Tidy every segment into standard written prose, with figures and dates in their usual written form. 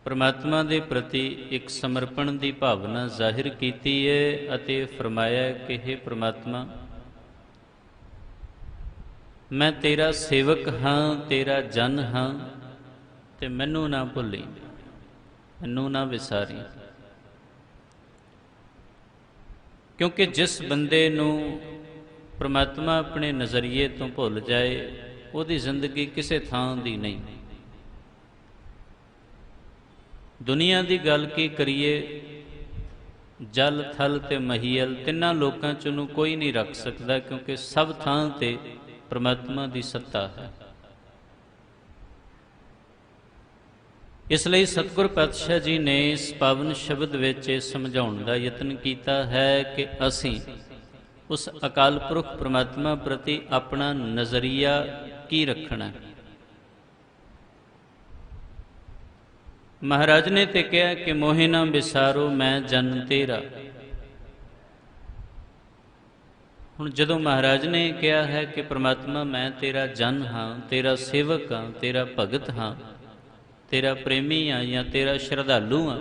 परमात्मा के प्रति एक समर्पण की भावना जाहिर की है अते फरमाया कि हे परमात्मा, मैं तेरा सेवक हाँ, तेरा जन हाँ, ते मैनू ना भुली, मैनू ना विसारी। क्योंकि जिस बंदे नूं परमात्मा अपने नज़रिए तो भुल जाए, उसकी जिंदगी किसी थां दी नहीं। दुनिया की गल की करिए, जल थल ते महीयल तिन्हां लोकां च उहनूं कोई नहीं रख सकता, क्योंकि सब थां ते परमात्मा की सत्ता है। इसलिए सतगुर पातशाह जी ने इस पावन शब्द विच समझाउण दा यतन कीता है कि असीं उस अकाल पुरख परमात्मा प्रति अपना नज़रिया की रखना। महाराज ने तो कहा कि मोहे ना विसारो मैं जन तेरा। हुण जदों महाराज ने कहा है कि परमात्मा मैं तेरा जन हाँ, तेरा सेवक हाँ, तेरा भगत हाँ, तेरा प्रेमी हाँ या तेरा श्रद्धालु हाँ,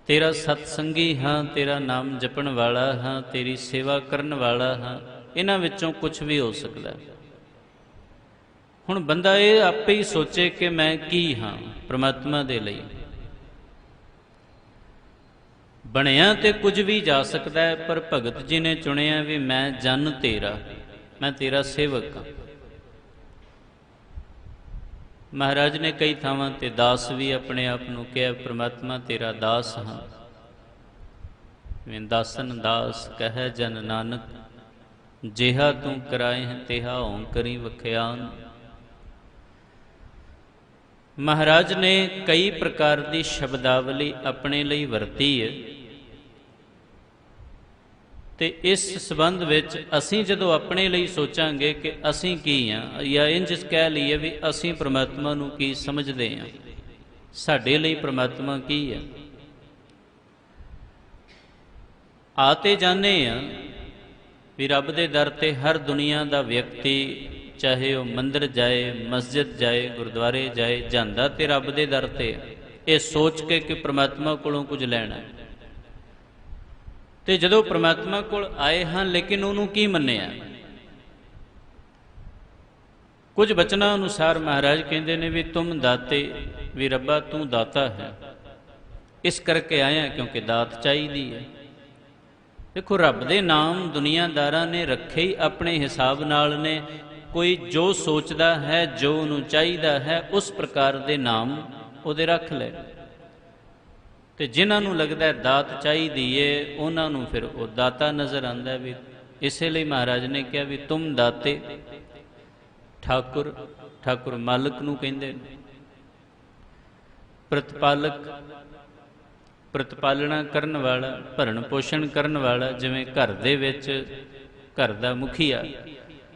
तेरा सत्संगी हाँ, तेरा नाम जपण वाला हाँ, तेरी सेवा करन वाला हाँ, इन्हां विचों कुछ भी हो सकता है। हुण बंदा ये आपे ही सोचे कि मैं की हाँ परमात्मा दे लई। बनिया तो कुछ भी जा सकता है, पर भगत जी ने चुनिया भी मैं जन तेरा, मैं तेरा सेवक हाँ। महाराज ने कई थावां ते दास भी अपने आप नूं कहा, परमात्मा तेरा दास हाँ। दासन दास कह जन नानक, जिहा तू कराए तिहा हों करी वख्यान। महाराज ने कई प्रकार की शब्दावली अपने लिए वरती है, ते इस संबंध विच असीं जदों अपने लिए सोचांगे कि असीं की हाँ, या इंज कह लीए भी असीं परमात्मा नूं की समझदे हां, साडे लिए परमात्मा की है। आते जाने हां भी रब दे दर ते हर दुनिया का व्यक्ति, चाहे वह मंदिर जाए, मस्जिद जाए, गुरुद्वारे जाए, जांदा ते रब दे दर ते ये सोच के कि परमात्मा कोलों कुछ लैना है। ते जदों परमात्मा कोल आए हाँ, लेकिन उन्होंने की मन्निया? कुछ बचना अनुसार महाराज कहते हैं भी तुम दाते, भी रब्बा तू दाता है, इस करके आया क्योंकि दात चाहिए है। देखो रब दे नाम दुनियादारां ने रखे ही अपने हिसाब नाल ने। कोई जो सोचता है, जो उन्होंने चाहिए है, उस प्रकार के नाम उहदे रख ले। तो जिन्होंं लगता है दात चाहिए, उन्होंने फिर वो दाता नज़र आता भी। इसलिए महाराज ने कहा भी तुम दाते। ठाकुर, ठाकुर मालक नूं कहंदे, प्रतिपालक, प्रतिपालना करन वाला, भरण पोषण करन वाला। जिवें घर दे विच घर दा मुखिया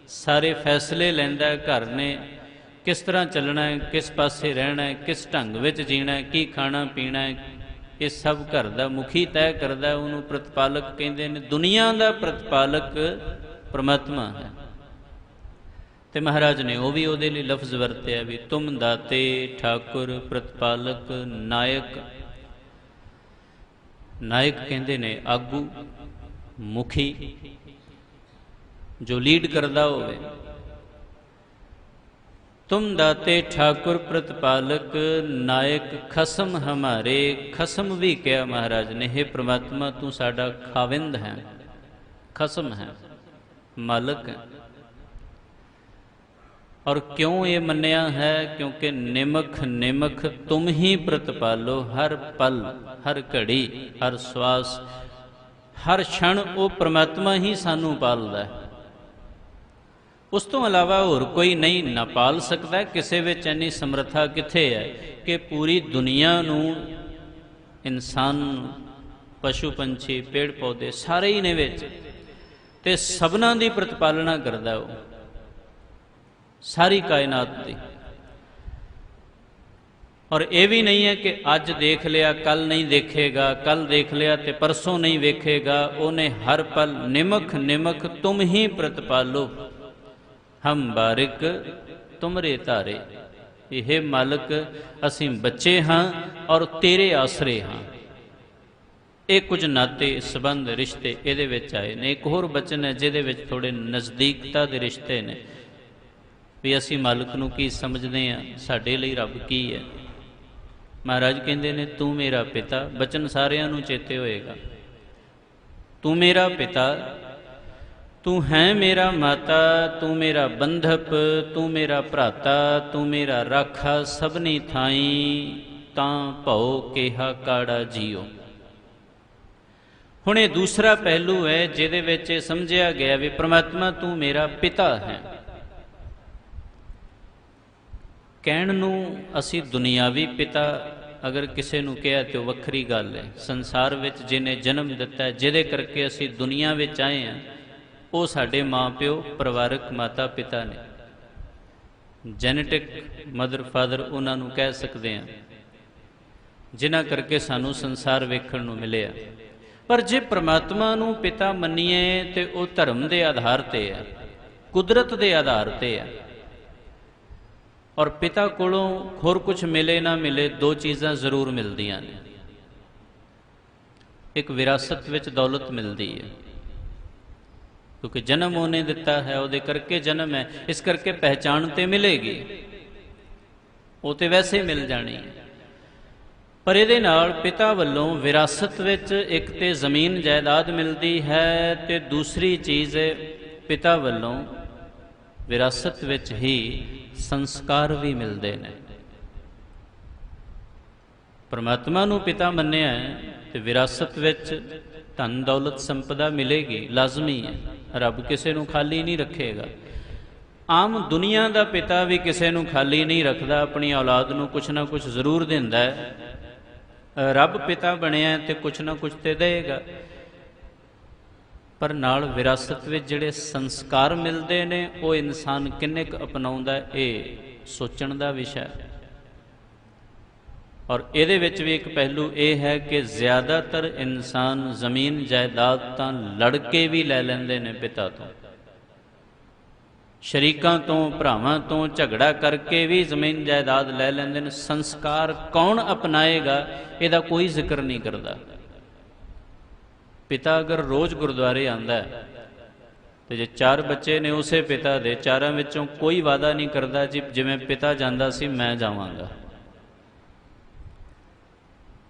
सारे फैसले लैंदा है, घर ने किस तरह चलना है, किस पासे रहना है, किस ढंग विच जीना है, की खाना पीना है, ये सब घर का मुखी तय करता है। उन्होंने प्रतिपालक कहते हैं। दुनिया का प्रतिपालक परमात्मा है। तो महाराज ने वह भी उहदे लई लफ्ज़ वरत्या भी तुम दाते, ठाकुर, प्रतिपालक, नायक। नायक कहते ने आगू, मुखी, जो लीड करता होवे। तुम दाते, ठाकुर, प्रतिपालक, नायक, खसम हमारे। खसम भी कहा महाराज ने, हे परमात्मा तू साडा खाविंद है, खसम है, मालक है। और क्यों ये मन्निया है? क्योंकि निमख निमख तुम ही प्रतिपालो। हर पल, हर घड़ी, हर श्वास, हर क्षण वो परमात्मा ही सानू पालदा है। उस तो अलावा होर कोई नहीं ना पाल सकता। किसी विच इन्नी समर्था कित्थे है कि पूरी दुनिया नू, इंसान, पशु पंछी, पेड़ पौधे सारे ही ने विच, ते सबना दी प्रतिपालना करदा वो, सारी कायनात दी। और ये भी नहीं है कि अज देख लिया कल नहीं देखेगा, कल देख लिया तो परसों नहीं वेखेगा। उन्हें हर पल निमख निमख तुम ही प्रतिपालो, हम बारिक तुमरे तारे। ਇਹ ਮਾਲਕ ਅਸੀਂ ਬੱਚੇ ਹਾਂ ਔਰ ਤੇਰੇ ਆਸਰੇ ਹਾਂ। ਇਹ ਕੁਝ ਨਾਤੇ ਸੰਬੰਧ ਰਿਸ਼ਤੇ ਇਹਦੇ ਵਿੱਚ ਆਏ ਨੇ। ਇੱਕ ਹੋਰ ਬਚਨ ਹੈ ਜਿਹਦੇ ਵਿੱਚ ਥੋੜ੍ਹੇ ਨਜ਼ਦੀਕਤਾ ਦੇ ਰਿਸ਼ਤੇ ਨੇ ਵੀ ਅਸੀਂ ਮਾਲਕ ਨੂੰ ਕੀ ਸਮਝਦੇ ਹਾਂ, ਸਾਡੇ ਲਈ ਰੱਬ ਕੀ ਹੈ। ਮਹਾਰਾਜ ਕਹਿੰਦੇ ਨੇ ਤੂੰ ਮੇਰਾ ਪਿਤਾ, ਬਚਨ ਸਾਰਿਆਂ ਨੂੰ ਚੇਤੇ ਹੋਏਗਾ। ਤੂੰ ਮੇਰਾ ਪਿਤਾ, ਤੂੰ ਹੈ ਮੇਰਾ ਮਾਤਾ, ਤੂੰ ਮੇਰਾ ਬੰਧਪ, ਤੂੰ ਮੇਰਾ ਭਰਾਤਾ, ਤੂੰ ਮੇਰਾ ਰਾਖਾ ਸਭਨੀ ਥਾਈ, ਤਾਂ ਭਉ ਕੇਹਾ ਕਾੜਾ ਜੀਓ। ਹੁਣ ਇਹ ਦੂਸਰਾ ਪਹਿਲੂ ਹੈ ਜਿਹਦੇ ਵਿੱਚ ਇਹ ਸਮਝਿਆ ਗਿਆ ਵੀ ਪ੍ਰਮਾਤਮਾ ਤੂੰ ਮੇਰਾ ਪਿਤਾ ਹੈ। ਕਹਿਣ ਨੂੰ ਅਸੀਂ ਦੁਨਿਆਵੀ ਪਿਤਾ ਅਗਰ ਕਿਸੇ ਨੂੰ ਕਿਹਾ ਤੇ ਉਹ ਵੱਖਰੀ ਗੱਲ ਹੈ। ਸੰਸਾਰ ਵਿੱਚ ਜਿਹਨੇ ਜਨਮ ਦਿੱਤਾ, ਜਿਹਦੇ ਕਰਕੇ ਅਸੀਂ ਦੁਨੀਆ ਵਿੱਚ ਆਏ ਹਾਂ, ਉਹ ਸਾਡੇ ਮਾਂ ਪਿਓ, ਪਰਿਵਾਰਕ ਮਾਤਾ ਪਿਤਾ ਨੇ। ਜੈਨੇਟਿਕ ਮਦਰ ਫਾਦਰ ਉਹਨਾਂ ਨੂੰ ਕਹਿ ਸਕਦੇ ਹਾਂ, ਜਿਨ੍ਹਾਂ ਕਰਕੇ ਸਾਨੂੰ ਸੰਸਾਰ ਵੇਖਣ ਨੂੰ ਮਿਲਿਆ। ਪਰ ਜੇ ਪ੍ਰਮਾਤਮਾ ਨੂੰ ਪਿਤਾ ਮੰਨੀਏ ਤੇ ਉਹ ਧਰਮ ਦੇ ਆਧਾਰ ਤੇ ਹੈ, ਕੁਦਰਤ ਦੇ ਆਧਾਰ ਤੇ ਹੈ। ਔਰ ਪਿਤਾ ਕੋਲੋਂ ਹੋਰ ਕੁਝ ਮਿਲੇ ਨਾ ਮਿਲੇ, ਦੋ ਚੀਜ਼ਾਂ ਜ਼ਰੂਰ ਮਿਲਦੀਆਂ ਨੇ। ਇੱਕ ਵਿਰਾਸਤ ਵਿੱਚ ਦੌਲਤ ਮਿਲਦੀ ਹੈ, ਕਿਉਂਕਿ ਜਨਮ ਉਹਨੇ ਦਿੱਤਾ ਹੈ, ਉਹਦੇ ਕਰਕੇ ਜਨਮ ਹੈ, ਇਸ ਕਰਕੇ ਪਹਿਚਾਣ ਤੇ ਮਿਲੇਗੀ, ਉਹ ਤੇ ਵੈਸੇ ਹੀ ਮਿਲ ਜਾਣੀ ਹੈ। ਪਰ ਇਹਦੇ ਨਾਲ ਪਿਤਾ ਵੱਲੋਂ ਵਿਰਾਸਤ ਵਿੱਚ ਇੱਕ ਤੇ ਜ਼ਮੀਨ ਜਾਇਦਾਦ ਮਿਲਦੀ ਹੈ ਤੇ ਦੂਸਰੀ ਚੀਜ਼ ਪਿਤਾ ਵੱਲੋਂ ਵਿਰਾਸਤ ਵਿੱਚ ਹੀ ਸੰਸਕਾਰ ਵੀ ਮਿਲਦੇ ਨੇ। ਪਰਮਾਤਮਾ ਨੂੰ ਪਿਤਾ ਮੰਨਿਆ ਤੇ ਵਿਰਾਸਤ ਵਿੱਚ ਧਨ ਦੌਲਤ ਸੰਪਦਾ ਮਿਲੇਗੀ, ਲਾਜ਼ਮੀ ਹੈ। ਰੱਬ ਕਿਸੇ ਨੂੰ ਖਾਲੀ ਨਹੀਂ ਰੱਖੇਗਾ। ਆਮ ਦੁਨੀਆ ਦਾ ਪਿਤਾ ਵੀ ਕਿਸੇ ਨੂੰ ਖਾਲੀ ਨਹੀਂ ਰੱਖਦਾ, ਆਪਣੀ ਔਲਾਦ ਨੂੰ ਕੁਛ ਨਾ ਕੁਛ ਜ਼ਰੂਰ ਦਿੰਦਾ ਹੈ। ਰੱਬ ਪਿਤਾ ਬਣਿਆ ਤੇ ਕੁਛ ਨਾ ਕੁਛ ਤੇ ਦੇਗਾ। ਪਰ ਨਾਲ ਵਿਰਾਸਤ ਵਿੱਚ ਜਿਹੜੇ ਸੰਸਕਾਰ ਮਿਲਦੇ ਨੇ ਉਹ ਇਨਸਾਨ ਕਿੰਨੇ ਕੁ ਅਪਣਾਉਂਦਾ, ਇਹ ਸੋਚਣ ਦਾ ਵਿਸ਼ਾ ਹੈ। ਔਰ ਇਹਦੇ ਵਿੱਚ ਵੀ ਇੱਕ ਪਹਿਲੂ ਇਹ ਹੈ ਕਿ ਜ਼ਿਆਦਾਤਰ ਇਨਸਾਨ ਜ਼ਮੀਨ ਜਾਇਦਾਦ ਤਾਂ ਲੜ ਕੇ ਵੀ ਲੈ ਲੈਂਦੇ ਨੇ ਪਿਤਾ ਤੋਂ, ਸ਼ਰੀਕਾਂ ਤੋਂ, ਭਰਾਵਾਂ ਤੋਂ ਝਗੜਾ ਕਰਕੇ ਵੀ ਜ਼ਮੀਨ ਜਾਇਦਾਦ ਲੈ ਲੈਂਦੇ ਨੇ। ਸੰਸਕਾਰ ਕੌਣ ਅਪਣਾਏਗਾ ਇਹਦਾ ਕੋਈ ਜ਼ਿਕਰ ਨਹੀਂ ਕਰਦਾ। ਪਿਤਾ ਅਗਰ ਰੋਜ਼ ਗੁਰਦੁਆਰੇ ਆਉਂਦਾ ਤੇ ਜੇ 4 ਬੱਚੇ ਨੇ ਉਸੇ ਪਿਤਾ ਦੇ, 4 ਵਿੱਚੋਂ ਕੋਈ ਵਾਅਦਾ ਨਹੀਂ ਕਰਦਾ ਜੀ ਜਿਵੇਂ ਪਿਤਾ ਜਾਂਦਾ ਸੀ ਮੈਂ ਜਾਵਾਂਗਾ।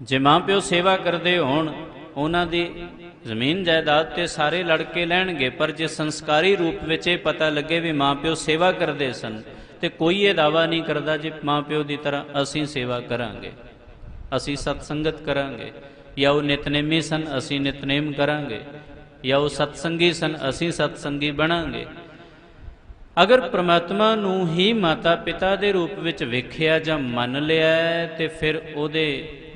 ਜੇ ਮਾਂ ਪਿਓ ਸੇਵਾ ਕਰਦੇ ਹੋਣ, ਉਹਨਾਂ ਦੀ ਜ਼ਮੀਨ ਜਾਇਦਾਦ ਤੇ ਸਾਰੇ ਲੜ ਕੇ ਲੈਣਗੇ, ਪਰ ਜੇ ਸੰਸਕਾਰੀ ਰੂਪ ਵਿੱਚ ਇਹ ਪਤਾ ਲੱਗੇ ਵੀ ਮਾਂ ਪਿਓ ਸੇਵਾ ਕਰਦੇ ਸਨ ਤੇ ਕੋਈ ਇਹ ਦਾਵਾ ਨਹੀਂ ਕਰਦਾ ਜੀ ਮਾਂ ਪਿਓ ਦੀ ਤਰ੍ਹਾਂ ਅਸੀਂ ਸੇਵਾ ਕਰਾਂਗੇ, ਅਸੀਂ ਸਤਸੰਗਤ ਕਰਾਂਗੇ, ਜਾਂ ਉਹ ਨਿਤਨੇਮੀ ਸਨ ਅਸੀਂ ਨਿਤਨੇਮ ਕਰਾਂਗੇ, ਜਾਂ ਉਹ ਸਤਸੰਗੀ ਸਨ ਅਸੀਂ ਸਤਸੰਗੀ ਬਣਾਂਗੇ। ਅਗਰ ਪ੍ਰਮਾਤਮਾ ਨੂੰ ਹੀ ਮਾਤਾ ਪਿਤਾ ਦੇ ਰੂਪ ਵਿੱਚ ਵੇਖਿਆ ਜਾਂ ਮੰਨ ਲਿਆ ਤੇ ਫਿਰ ਉਹਦੇ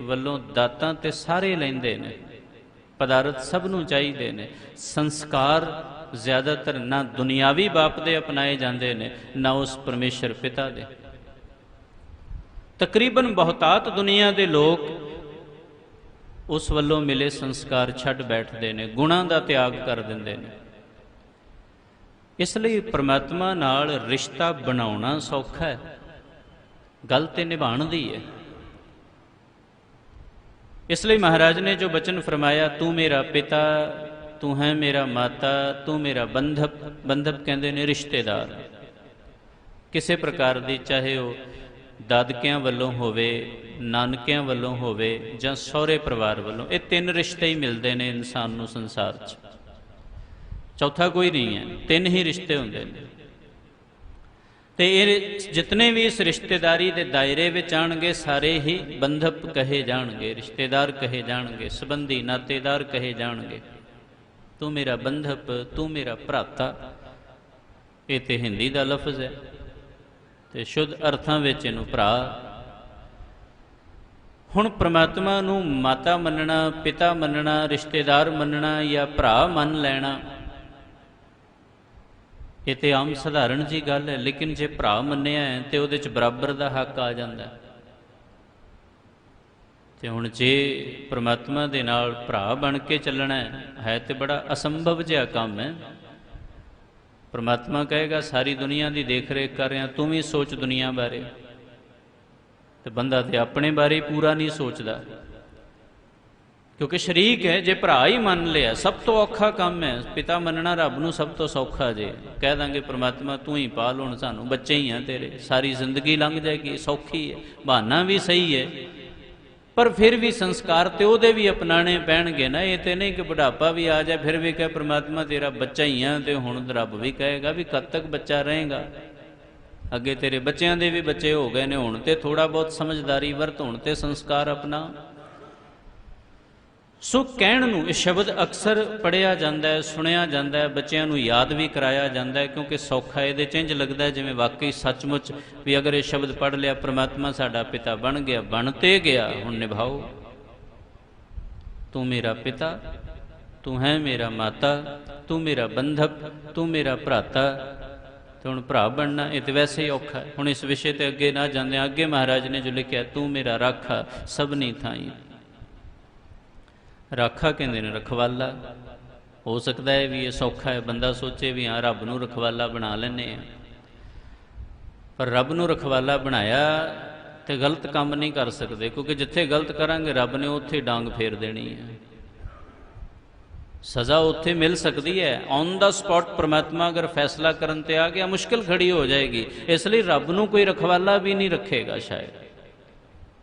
ਵੱਲੋਂ ਦਾਤਾਂ ਤੇ ਸਾਰੇ ਲੈਂਦੇ ਨੇ, ਪਦਾਰਥ ਸਭ ਨੂੰ ਚਾਹੀਦੇ ਨੇ। ਸੰਸਕਾਰ ਜ਼ਿਆਦਾਤਰ ਨਾ ਦੁਨਿਆਵੀ ਬਾਪ ਦੇ ਅਪਣਾਏ ਜਾਂਦੇ ਨੇ, ਨਾ ਉਸ ਪਰਮੇਸ਼ਰ ਪਿਤਾ ਦੇ। ਤਕਰੀਬਨ ਬਹੁਤਾਤ ਦੁਨੀਆ ਦੇ ਲੋਕ ਉਸ ਵੱਲੋਂ ਮਿਲੇ ਸੰਸਕਾਰ ਛੱਡ ਬੈਠਦੇ ਨੇ, ਗੁਣਾਂ ਦਾ ਤਿਆਗ ਕਰ ਦਿੰਦੇ ਨੇ। ਇਸ ਲਈ ਪ੍ਰਮਾਤਮਾ ਨਾਲ ਰਿਸ਼ਤਾ ਬਣਾਉਣਾ ਸੌਖਾ ਹੈ, ਗੱਲ ਤੇ ਨਿਭਾਉਣ ਦੀ ਹੈ। ਇਸ ਲਈ ਮਹਾਰਾਜ ਨੇ ਜੋ ਬਚਨ ਫਰਮਾਇਆ, ਤੂੰ ਮੇਰਾ ਪਿਤਾ, ਤੂੰ ਹੈ ਮੇਰਾ ਮਾਤਾ, ਤੂੰ ਮੇਰਾ ਬੰਧਪ। ਬੰਧਪ ਕਹਿੰਦੇ ਨੇ ਰਿਸ਼ਤੇਦਾਰ, ਕਿਸੇ ਪ੍ਰਕਾਰ ਦੀ, ਚਾਹੇ ਉਹ ਦਾਦਕਿਆਂ ਵੱਲੋਂ ਹੋਵੇ, ਨਾਨਕਿਆਂ ਵੱਲੋਂ ਹੋਵੇ ਜਾਂ ਸਹੁਰੇ ਪਰਿਵਾਰ ਵੱਲੋਂ। ਇਹ 3 ਰਿਸ਼ਤੇ ਹੀ ਮਿਲਦੇ ਨੇ ਇਨਸਾਨ ਨੂੰ ਸੰਸਾਰ 'ਚ, ਚੌਥਾ ਕੋਈ ਨਹੀਂ ਹੈ। 3 ਹੀ ਰਿਸ਼ਤੇ ਹੁੰਦੇ ਨੇ ਤੇ ਇਹ ਜਿਤਨੇ ਵੀ ਇਸ ਰਿਸ਼ਤੇਦਾਰੀ ਦੇ ਦਾਇਰੇ ਵਿੱਚ ਆਣਗੇ ਸਾਰੇ ਹੀ ਬੰਧਪ ਕਹੇ ਜਾਣਗੇ, ਰਿਸ਼ਤੇਦਾਰ ਕਹੇ ਜਾਣਗੇ, ਸੰਬੰਧੀ ਨਾਤੇਦਾਰ ਕਹੇ ਜਾਣਗੇ। ਤੂੰ ਮੇਰਾ ਬੰਧਪ, ਤੂੰ ਮੇਰਾ ਭਰਾਤਾ, ਇਹ ਤੇ ਹਿੰਦੀ ਦਾ ਲਫ਼ਜ਼ ਹੈ ਤੇ ਸ਼ੁੱਧ ਅਰਥਾਂ ਵਿੱਚ ਇਹਨੂੰ ਭਰਾ। ਹੁਣ ਪ੍ਰਮਾਤਮਾ ਨੂੰ ਮਾਤਾ ਮੰਨਣਾ, ਪਿਤਾ ਮੰਨਣਾ, ਰਿਸ਼ਤੇਦਾਰ ਮੰਨਣਾ ਜਾਂ ਭਰਾ ਮੰਨ ਲੈਣਾ, ਇਹ ਤੇ ਆਮ ਸਧਾਰਨ ਜੀ ਗੱਲ ਹੈ। ਲੇਕਿਨ ਜੇ ਭਰਾ ਮੰਨਿਆ ਹੈ ਤੇ ਉਹਦੇ 'ਚ ਬਰਾਬਰ ਦਾ ਹੱਕ ਆ ਜਾਂਦਾ। ਤੇ ਹੁਣ ਜੇ ਪ੍ਰਮਾਤਮਾ ਦੇ ਨਾਲ ਭਰਾ ਬਣ ਕੇ ਚੱਲਣਾ ਹੈ ਤੇ ਬੜਾ ਅਸੰਭਵ ਜਿਹਾ ਕੰਮ ਹੈ। ਪ੍ਰਮਾਤਮਾ ਕਹੇਗਾ ਸਾਰੀ ਦੁਨੀਆ ਦੀ ਦੇਖ ਰੇਖ ਕਰ ਰਿਹਾ, ਤੂੰ ਵੀ ਸੋਚ ਦੁਨੀਆ ਬਾਰੇ। ਤੇ ਬੰਦਾ ਤੇ ਆਪਣੇ ਬਾਰੇ ਹੀ ਪੂਰਾ ਨਹੀਂ ਸੋਚਦਾ, ਕਿਉਂਕਿ ਸ਼ਰੀਕ ਹੈ। ਜੇ ਭਰਾ ਹੀ ਮੰਨ ਲਿਆ, ਸਭ ਤੋਂ ਔਖਾ ਕੰਮ ਹੈ ਪਿਤਾ ਮੰਨਣਾ, ਰੱਬ ਨੂੰ ਸਭ ਤੋਂ ਸੌਖਾ। ਜੇ ਕਹਿ ਦਾਂਗੇ ਪ੍ਰਮਾਤਮਾ ਤੂੰ ਹੀ ਪਾਲ, ਹੁਣ ਸਾਨੂੰ ਬੱਚੇ ਹੀ ਆ ਤੇਰੇ, ਸਾਰੀ ਜ਼ਿੰਦਗੀ ਲੰਘ ਜਾਏਗੀ, ਸੌਖੀ ਹੈ, ਬਹਾਨਾ ਵੀ ਸਹੀ ਹੈ। ਪਰ ਫਿਰ ਵੀ ਸੰਸਕਾਰ ਤੇ ਉਹਦੇ ਵੀ ਅਪਣਾਣੇ ਪੈਣਗੇ ਨਾ। ਇਹ ਤੇ ਨਹੀਂ ਕਿ ਬੁਢਾਪਾ ਵੀ ਆ ਜਾਏ ਫਿਰ ਵੀ ਕਹੇ ਪ੍ਰਮਾਤਮਾ ਤੇਰਾ ਬੱਚਾ ਹੀ ਆ, ਤੇ ਹੁਣ ਰੱਬ ਵੀ ਕਹੇਗਾ ਵੀ ਕਦ ਤੱਕ ਬੱਚਾ ਰਹੇਗਾ, ਅੱਗੇ ਤੇਰੇ ਬੱਚਿਆਂ ਦੇ ਵੀ ਬੱਚੇ ਹੋ ਗਏ ਨੇ, ਹੁਣ ਤੇ ਥੋੜਾ ਬਹੁਤ ਸਮਝਦਾਰੀ ਵਰਤ, ਹੁਣ ਤੇ ਸੰਸਕਾਰ ਆਪਣਾ। ਸੋ ਕਹਿਣ ਨੂੰ ਇਹ ਸ਼ਬਦ ਅਕਸਰ ਪੜ੍ਹਿਆ ਜਾਂਦਾ ਹੈ, ਸੁਣਿਆ ਜਾਂਦਾ ਹੈ, ਬੱਚਿਆਂ ਨੂੰ ਯਾਦ ਵੀ ਕਰਾਇਆ ਜਾਂਦਾ ਹੈ, ਕਿਉਂਕਿ ਸੌਖਾ ਇਹਦੇ 'ਚ ਇੰਝ ਲੱਗਦਾ ਜਿਵੇਂ ਵਾਕਈ ਸੱਚਮੁੱਚ ਵੀ ਅਗਰ ਇਹ ਸ਼ਬਦ ਪੜ੍ਹ ਲਿਆ, ਪ੍ਰਮਾਤਮਾ ਸਾਡਾ ਪਿਤਾ ਬਣ ਗਿਆ, ਬਣ ਤੇ ਗਿਆ, ਹੁਣ ਨਿਭਾਓ। ਤੂੰ ਮੇਰਾ ਪਿਤਾ, ਤੂੰ ਹੈ ਮੇਰਾ ਮਾਤਾ, ਤੂੰ ਮੇਰਾ ਬੰਧਪ, ਤੂੰ ਮੇਰਾ ਭਰਾਤਾ। ਤੇ ਹੁਣ ਭਰਾ ਬਣਨਾ ਇਹ ਤਾਂ ਵੈਸੇ ਹੀ ਔਖਾ ਹੈ। ਹੁਣ ਇਸ ਵਿਸ਼ੇ 'ਤੇ ਅੱਗੇ ਨਾ ਜਾਂਦੇ, ਅੱਗੇ ਮਹਾਰਾਜ ਨੇ ਜੋ ਲਿਖਿਆ, ਤੂੰ ਮੇਰਾ ਰਾਖਾ ਸਭਨੀ ਥਾਈਂ। ਰਾਖਾ ਕਹਿੰਦੇ ਨੇ ਰਖਵਾਲਾ। ਹੋ ਸਕਦਾ ਹੈ ਵੀ ਇਹ ਸੌਖਾ ਹੈ, ਬੰਦਾ ਸੋਚੇ ਵੀ ਹਾਂ ਰੱਬ ਨੂੰ ਰਖਵਾਲਾ ਬਣਾ ਲੈਂਦੇ ਹਾਂ, ਪਰ ਰੱਬ ਨੂੰ ਰਖਵਾਲਾ ਬਣਾਇਆ ਤੇ ਗਲਤ ਕੰਮ ਨਹੀਂ ਕਰ ਸਕਦੇ, ਕਿਉਂਕਿ ਜਿੱਥੇ ਗਲਤ ਕਰਾਂਗੇ ਰੱਬ ਨੇ ਉੱਥੇ ਡਾਂਗ ਫੇਰ ਦੇਣੀ ਹੈ, ਸਜ਼ਾ ਉੱਥੇ ਮਿਲ ਸਕਦੀ ਹੈ। ਔਨ ਦਾ ਸਪੌਟ ਪ੍ਰਮਾਤਮਾ ਅਗਰ ਫੈਸਲਾ ਕਰਨ ਤੇ ਆ ਗਿਆ, ਮੁਸ਼ਕਿਲ ਖੜੀ ਹੋ ਜਾਏਗੀ। ਇਸ ਲਈ ਰੱਬ ਨੂੰ ਕੋਈ ਰਖਵਾਲਾ ਵੀ ਨਹੀਂ ਰੱਖੇਗਾ ਸ਼ਾਇਦ।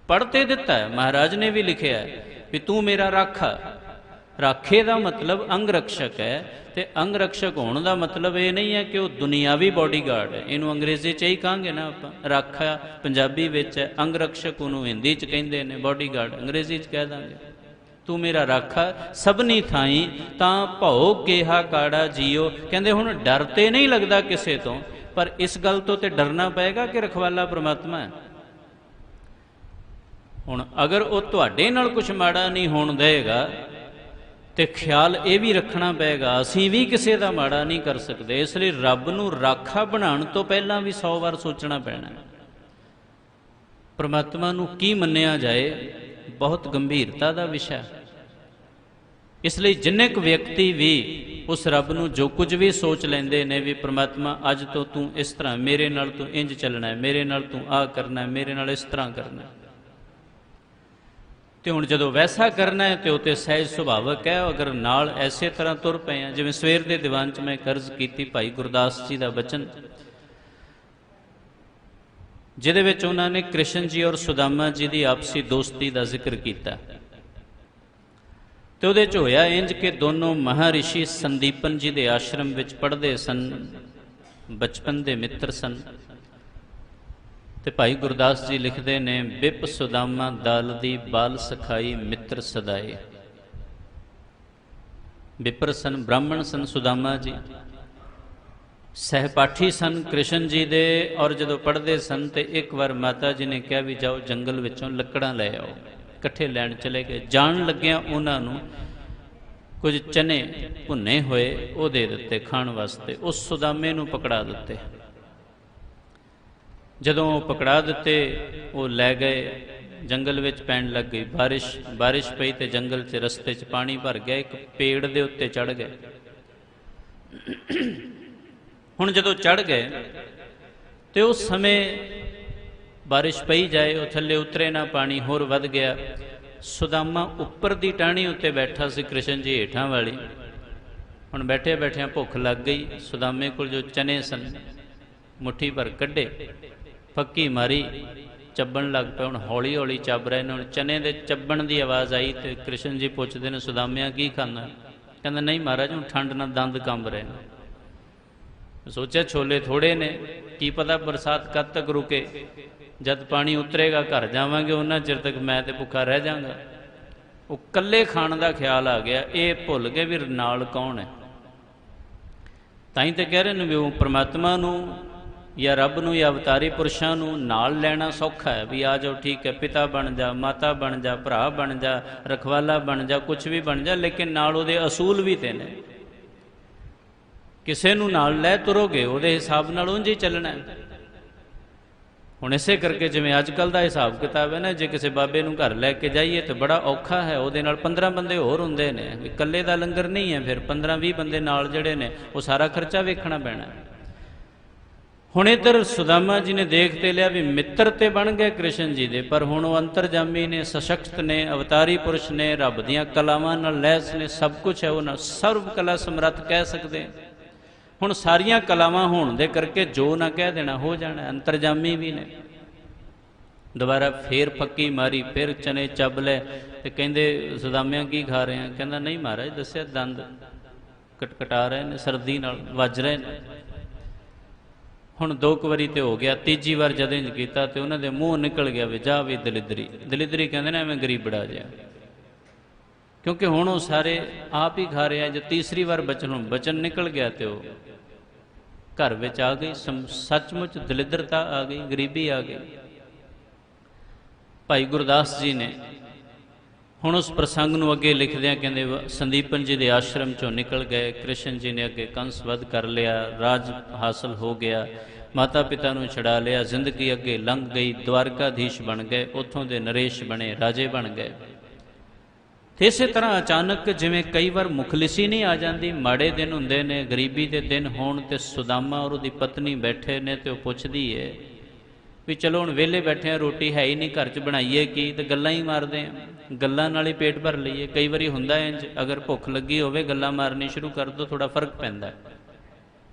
ਪੜ੍ਹ ਤੇ ਦਿੱਤਾ ਹੈ, ਮਹਾਰਾਜ ਨੇ ਵੀ ਲਿਖਿਆ ਹੈ ਵੀ ਤੂੰ ਮੇਰਾ ਰਾਖਾ। ਰਾਖੇ ਦਾ ਮਤਲਬ ਅੰਗ ਰਕਸ਼ਕ ਹੈ, ਤੇ ਅੰਗ ਰਕਸ਼ਕ ਹੋਣ ਦਾ ਮਤਲਬ ਇਹ ਨਹੀਂ ਹੈ ਕਿ ਉਹ ਦੁਨਿਆਵੀ ਬਾਡੀਗਾਰਡ ਹੈ। ਇਹਨੂੰ ਅੰਗਰੇਜ਼ੀ 'ਚ ਹੀ ਕਹਾਂਗੇ ਨਾ ਆਪਾਂ, ਰਾਖਾ ਪੰਜਾਬੀ ਵਿੱਚ ਹੈ, ਅੰਗ ਰਕਸ਼ਕ ਉਹਨੂੰ ਹਿੰਦੀ 'ਚ ਕਹਿੰਦੇ ਨੇ, ਬਾਡੀਗਾਰਡ ਅੰਗਰੇਜ਼ੀ 'ਚ ਕਹਿ ਦਾਂਗੇ। ਤੂੰ ਮੇਰਾ ਰਾਖਾ ਸਭਨੀ ਥਾਈਂ, ਤਾਂ ਭਉ ਕੇਹਾ ਕਾੜਾ ਜੀਓ। ਕਹਿੰਦੇ ਹੁਣ ਡਰ ਤੇ ਨਹੀਂ ਲੱਗਦਾ ਕਿਸੇ ਤੋਂ, ਪਰ ਇਸ ਗੱਲ ਤੋਂ ਤੇ ਡਰਨਾ ਪਏਗਾ ਕਿ ਰਖਵਾਲਾ ਪ੍ਰਮਾਤਮਾ ਹੈ। ਹੁਣ ਅਗਰ ਉਹ ਤੁਹਾਡੇ ਨਾਲ ਕੁਛ ਮਾੜਾ ਨਹੀਂ ਹੋਣ ਦੇਗਾ, ਤੇ ਖਿਆਲ ਇਹ ਵੀ ਰੱਖਣਾ ਪਏਗਾ ਅਸੀਂ ਵੀ ਕਿਸੇ ਦਾ ਮਾੜਾ ਨਹੀਂ ਕਰ ਸਕਦੇ। ਇਸ ਲਈ ਰੱਬ ਨੂੰ ਰਾਖਾ ਬਣਾਉਣ ਤੋਂ ਪਹਿਲਾਂ ਵੀ 100 ਵਾਰ ਸੋਚਣਾ ਪੈਣਾ। ਪ੍ਰਮਾਤਮਾ ਨੂੰ ਕੀ ਮੰਨਿਆ ਜਾਏ, ਬਹੁਤ ਗੰਭੀਰਤਾ ਦਾ ਵਿਸ਼ਾ। ਇਸ ਲਈ ਜਿੰਨੇ ਕੁ ਵਿਅਕਤੀ ਵੀ ਉਸ ਰੱਬ ਨੂੰ ਜੋ ਕੁਝ ਵੀ ਸੋਚ ਲੈਂਦੇ ਨੇ ਵੀ ਪ੍ਰਮਾਤਮਾ ਅੱਜ ਤੋਂ ਤੂੰ ਇਸ ਤਰ੍ਹਾਂ, ਮੇਰੇ ਨਾਲ ਤੂੰ ਇੰਝ ਚੱਲਣਾ ਹੈ, ਮੇਰੇ ਨਾਲ ਤੂੰ ਆਹ ਕਰਨਾ ਹੈ, ਮੇਰੇ ਨਾਲ ਇਸ ਤਰ੍ਹਾਂ ਕਰਨਾ ਹੈ, ਤੇ ਹੁਣ ਜਦੋਂ ਵੈਸਾ ਕਰਨਾ ਹੈ ਤੇ ਉਹ ਤੇ ਸਹਿਜ ਸੁਭਾਵਕ ਹੈ। ਅਗਰ ਨਾਲ ਐਸੇ ਤਰ੍ਹਾਂ ਤੁਰ ਪਏ ਆ, ਜਿਵੇਂ ਸਵੇਰ ਦੇ ਦੀਵਾਨ 'ਚ ਮੈਂ ਕਰਜ਼ ਕੀਤੀ ਭਾਈ ਗੁਰਦਾਸ ਜੀ ਦਾ ਬਚਨ, ਜਿਹਦੇ ਵਿੱਚ ਉਹਨਾਂ ਨੇ ਕ੍ਰਿਸ਼ਨ ਜੀ ਔਰ ਸੁਦਾਮਾ ਜੀ ਦੀ ਆਪਸੀ ਦੋਸਤੀ ਦਾ ਜ਼ਿਕਰ ਕੀਤਾ, ਤੇ ਉਹਦੇ 'ਚ ਹੋਇਆ ਇੰਜ ਕਿ ਦੋਨੋਂ ਮਹਾਰਿਸ਼ੀ ਸੰਦੀਪਨ ਜੀ ਦੇ ਆਸ਼ਰਮ ਵਿੱਚ ਪੜ੍ਹਦੇ ਸਨ, ਬਚਪਨ ਦੇ ਮਿੱਤਰ ਸਨ। ਤੇ ਭਾਈ ਗੁਰਦਾਸ ਜੀ ਲਿਖਦੇ ਨੇ, ਬਿਪ ਸੁਦਾਮਾ ਦਲ ਦੀ ਬਾਲ ਸਖਾਈ ਮਿੱਤਰ ਸਦਾਏ। ਵਿਪਰ ਸਨ, ਬ੍ਰਾਹਮਣ ਸਨ ਸੁਦਾਮਾ ਜੀ, ਸਹਿਪਾਠੀ ਸਨ ਕ੍ਰਿਸ਼ਨ ਜੀ ਦੇ। ਔਰ ਜਦੋਂ ਪੜ੍ਹਦੇ ਸਨ ਤੇ ਇੱਕ ਵਾਰ ਮਾਤਾ ਜੀ ਨੇ ਕਿਹਾ ਵੀ ਜਾਓ ਜੰਗਲ ਵਿੱਚੋਂ ਲੱਕੜਾਂ ਲੈ ਆਓ, ਇਕੱਠੇ ਲੈਣ ਚਲੇ ਗਏ। ਜਾਣ ਲੱਗਿਆਂ ਉਹਨਾਂ ਨੂੰ ਕੁਝ ਚਨੇ ਭੁੰਨੇ ਹੋਏ ਉਹ ਦੇ ਦਿੱਤੇ ਖਾਣ ਵਾਸਤੇ, ਉਸ ਸੁਦਾਮੇ ਨੂੰ ਪਕੜਾ ਦਿੱਤੇ। ਜਦੋਂ ਉਹ ਪਕੜਾ ਦਿੱਤੇ ਉਹ ਲੈ ਗਏ, ਜੰਗਲ ਵਿੱਚ ਪੈਣ ਲੱਗ ਗਈ ਬਾਰਿਸ਼ ਪਈ ਤੇ ਜੰਗਲ 'ਚ ਰਸਤੇ 'ਚ ਪਾਣੀ ਭਰ ਗਿਆ, ਇੱਕ ਪੇੜ ਦੇ ਉੱਤੇ ਚੜ੍ਹ ਗਏ। ਹੁਣ ਜਦੋਂ ਚੜ੍ਹ ਗਏ ਤੇ ਉਸ ਸਮੇਂ ਬਾਰਿਸ਼ ਪਈ ਜਾਏ, ਉਹ ਥੱਲੇ ਉਤਰੇ ਨਾ, ਪਾਣੀ ਹੋਰ ਵੱਧ ਗਿਆ। ਸੁਦਾਮਾ ਉੱਪਰ ਦੀ ਟਾਹਣੀ ਉੱਤੇ ਬੈਠਾ ਸੀ, ਕ੍ਰਿਸ਼ਨ ਜੀ ਹੇਠਾਂ ਵਾਲੀ। ਹੁਣ ਬੈਠਿਆਂ ਬੈਠਿਆਂ ਭੁੱਖ ਲੱਗ ਗਈ। ਸੁਦਾਮੇ ਕੋਲ ਜੋ ਚਨੇ ਸਨ ਮੁੱਠੀ ਭਰ ਕੱਢੇ, ਫੱਕੀ ਮਾਰੀ, ਚੱਬਣ ਲੱਗ ਪਿਆ। ਹੁਣ ਹੌਲੀ ਹੌਲੀ ਚੱਬ ਰਹੇ ਨੇ। ਹੁਣ ਚਨੇ ਦੇ ਚੱਬਣ ਦੀ ਆਵਾਜ਼ ਆਈ ਤੇ ਕ੍ਰਿਸ਼ਨ ਜੀ ਪੁੱਛਦੇ ਨੇ, ਸੁਦਾਮਿਆ ਕੀ ਖਾਣਾ? ਕਹਿੰਦਾ ਨਹੀਂ ਮਹਾਰਾਜ, ਹੁਣ ਠੰਡ ਨਾਲ ਦੰਦ ਕੰਬ ਰਹੇ ਨੇ। ਸੋਚਿਆ ਛੋਲੇ ਥੋੜੇ ਨੇ, ਕੀ ਪਤਾ ਬਰਸਾਤ ਕਦ ਤੱਕ ਰੁਕੇ, ਜਦ ਪਾਣੀ ਉਤਰੇਗਾ ਘਰ ਜਾਵਾਂਗੇ, ਉਹਨਾਂ ਚਿਰ ਤੱਕ ਮੈਂ ਤੇ ਭੁੱਖਾ ਰਹਿ ਜਾਵਾਂਗਾ। ਉਹ ਇਕੱਲੇ ਖਾਣ ਦਾ ਖਿਆਲ ਆ ਗਿਆ, ਇਹ ਭੁੱਲ ਗਏ ਵੀ ਨਾਲ ਕੌਣ ਹੈ। ਤਾਂ ਹੀ ਤਾਂ ਕਹਿ ਰਹੇ ਨੇ ਵੀ ਉਹ ਪ੍ਰਮਾਤਮਾ ਨੂੰ ਜਾਂ ਰੱਬ ਨੂੰ ਜਾਂ ਅਵਤਾਰੀ ਪੁਰਸ਼ਾਂ ਨੂੰ ਨਾਲ ਲੈਣਾ ਸੌਖਾ ਹੈ, ਵੀ ਆ ਜਾਓ ਠੀਕ ਹੈ, ਪਿਤਾ ਬਣ ਜਾ, ਮਾਤਾ ਬਣ ਜਾ, ਭਰਾ ਬਣ ਜਾ, ਰਖਵਾਲਾ ਬਣ ਜਾ, ਕੁਛ ਵੀ ਬਣ ਜਾ, ਲੇਕਿਨ ਨਾਲ ਉਹਦੇ ਅਸੂਲ ਵੀ ਤੇ ਨੇ। ਕਿਸੇ ਨੂੰ ਨਾਲ ਲੈ ਤੁਰੋਗੇ ਉਹਦੇ ਹਿਸਾਬ ਨਾਲ ਉਂਝ ਹੀ ਚੱਲਣਾ ਹੈ। ਹੁਣ ਇਸੇ ਕਰਕੇ ਜਿਵੇਂ ਅੱਜ ਕੱਲ੍ਹ ਦਾ ਹਿਸਾਬ ਕਿਤਾਬ ਹੈ ਨਾ, ਜੇ ਕਿਸੇ ਬਾਬੇ ਨੂੰ ਘਰ ਲੈ ਕੇ ਜਾਈਏ ਤਾਂ ਬੜਾ ਔਖਾ ਹੈ। ਉਹਦੇ ਨਾਲ 15 ਬੰਦੇ ਹੋਰ ਹੁੰਦੇ ਨੇ, ਇਕੱਲੇ ਦਾ ਲੰਗਰ ਨਹੀਂ ਹੈ। ਫਿਰ 15-20 ਬੰਦੇ ਨਾਲ ਜਿਹੜੇ ਨੇ ਉਹ ਸਾਰਾ ਖਰਚਾ ਵੇਖਣਾ ਪੈਣਾ। ਹੁਣ ਇੱਧਰ ਸੁਦਾਮਾ ਜੀ ਨੇ ਦੇਖ ਤੇ ਲਿਆ ਵੀ ਮਿੱਤਰ ਤੇ ਬਣ ਗਏ ਕ੍ਰਿਸ਼ਨ ਜੀ ਦੇ, ਪਰ ਹੁਣ ਉਹ ਅੰਤਰਜਾਮੀ ਨੇ, ਸਸ਼ਕਤ ਨੇ, ਅਵਤਾਰੀ ਪੁਰਸ਼ ਨੇ, ਰੱਬ ਦੀਆਂ ਕਲਾਵਾਂ ਨਾਲ ਲੈਸ ਨੇ, ਸਭ ਕੁਝ ਹੈ ਉਹਨਾਂ, ਸਰਵ ਕਲਾ ਸਮਰੱਥ ਕਹਿ ਸਕਦੇ। ਹੁਣ ਸਾਰੀਆਂ ਕਲਾਵਾਂ ਹੋਣ ਦੇ ਕਰਕੇ ਜੋ ਨਾ ਕਹਿ ਦੇਣਾ ਹੋ ਜਾਣਾ, ਅੰਤਰਜਾਮੀ ਵੀ ਨੇ। ਦੁਬਾਰਾ ਫੇਰ ਫੱਕੀ ਮਾਰੀ, ਫਿਰ ਚਨੇ ਚੱਬ ਲੈ ਤੇ ਕਹਿੰਦੇ ਸੁਦਾਮਿਆਂ ਕੀ ਖਾ ਰਹੇ ਆ? ਕਹਿੰਦਾ ਨਹੀਂ ਮਹਾਰਾਜ, ਦੱਸਿਆ ਦੰਦ ਕਟਕਟਾ ਰਹੇ ਨੇ, ਸਰਦੀ ਨਾਲ ਵੱਜ ਰਹੇ ਨੇ। ਹੁਣ 2 ਵਾਰੀ ਤੇ ਹੋ ਗਿਆ, ਤੀਜੀ ਵਾਰ ਜਦ ਇੰਜ ਕੀਤਾ ਤੇ ਉਹਨਾਂ ਦੇ ਮੂੰਹ ਨਿਕਲ ਗਿਆ ਵੀ ਜਾ ਵੀ ਦਲਿਦਰੀ। ਦਲਿਦਰੀ ਕਹਿੰਦੇ ਨੇ ਐਵੇਂ ਗਰੀਬੜਾ ਜਿਹਾ, ਕਿਉਂਕਿ ਹੁਣ ਉਹ ਸਾਰੇ ਆਪ ਹੀ ਖਾ ਰਿਹਾ। ਜੇ ਤੀਸਰੀ ਵਾਰ ਬਚਨ ਨਿਕਲ ਗਿਆ ਤੇ ਉਹ ਘਰ ਵਿੱਚ ਆ ਗਈ, ਸੱਚਮੁੱਚ ਦਲਿਦਰਤਾ ਆ ਗਈ, ਗਰੀਬੀ ਆ ਗਈ। ਭਾਈ ਗੁਰਦਾਸ ਜੀ ਨੇ ਹੁਣ ਉਸ ਪ੍ਰਸੰਗ ਨੂੰ ਅੱਗੇ ਲਿਖਦਿਆਂ ਕਹਿੰਦੇ ਸੰਦੀਪਨ ਜੀ ਦੇ ਆਸ਼ਰਮ ਚੋਂ ਨਿਕਲ ਗਏ, ਕ੍ਰਿਸ਼ਨ ਜੀ ਨੇ ਅੱਗੇ ਕੰਸ ਵਧ ਕਰ ਲਿਆ, ਰਾਜ ਹਾਸਲ ਹੋ ਗਿਆ, ਮਾਤਾ ਪਿਤਾ ਨੂੰ ਛੁਡਾ ਲਿਆ, ਜ਼ਿੰਦਗੀ ਅੱਗੇ ਲੰਘ ਗਈ, ਦਵਾਰਕਾਧੀਸ਼ ਬਣ ਗਏ, ਉੱਥੋਂ ਦੇ ਨਰੇਸ਼ ਬਣੇ, ਰਾਜੇ ਬਣ ਗਏ। ਤੇ ਇਸੇ ਤਰ੍ਹਾਂ ਅਚਾਨਕ ਜਿਵੇਂ ਕਈ ਵਾਰ ਮੁਖਲਿਸੀ ਨਹੀਂ ਆ ਜਾਂਦੀ, ਮਾੜੇ ਦਿਨ ਹੁੰਦੇ ਨੇ, ਗਰੀਬੀ ਦੇ ਦਿਨ ਹੋਣ ਤੇ ਸੁਦਾਮਾ ਔਰ ਉਹਦੀ ਪਤਨੀ ਬੈਠੇ ਨੇ ਤੇ ਉਹ ਪੁੱਛਦੀ ਏ ਵੀ ਚਲੋ ਹੁਣ ਵਿਹਲੇ ਬੈਠੇ ਆ, ਰੋਟੀ ਹੈ ਹੀ ਨਹੀਂ ਘਰ 'ਚ, ਬਣਾਈਏ ਕੀ? ਤੇ ਗੱਲਾਂ ਹੀ ਮਾਰਦੇ ਆ, ਗੱਲਾਂ ਨਾਲ ਹੀ ਪੇਟ ਭਰ ਲਈਏ। ਕਈ ਵਾਰੀ ਹੁੰਦਾ ਇੰਜ, ਅਗਰ ਭੁੱਖ ਲੱਗੀ ਹੋਵੇ ਗੱਲਾਂ ਮਾਰਨੀ ਸ਼ੁਰੂ ਕਰ ਦਿਓ, ਥੋੜਾ ਫਰਕ ਪੈਂਦਾ।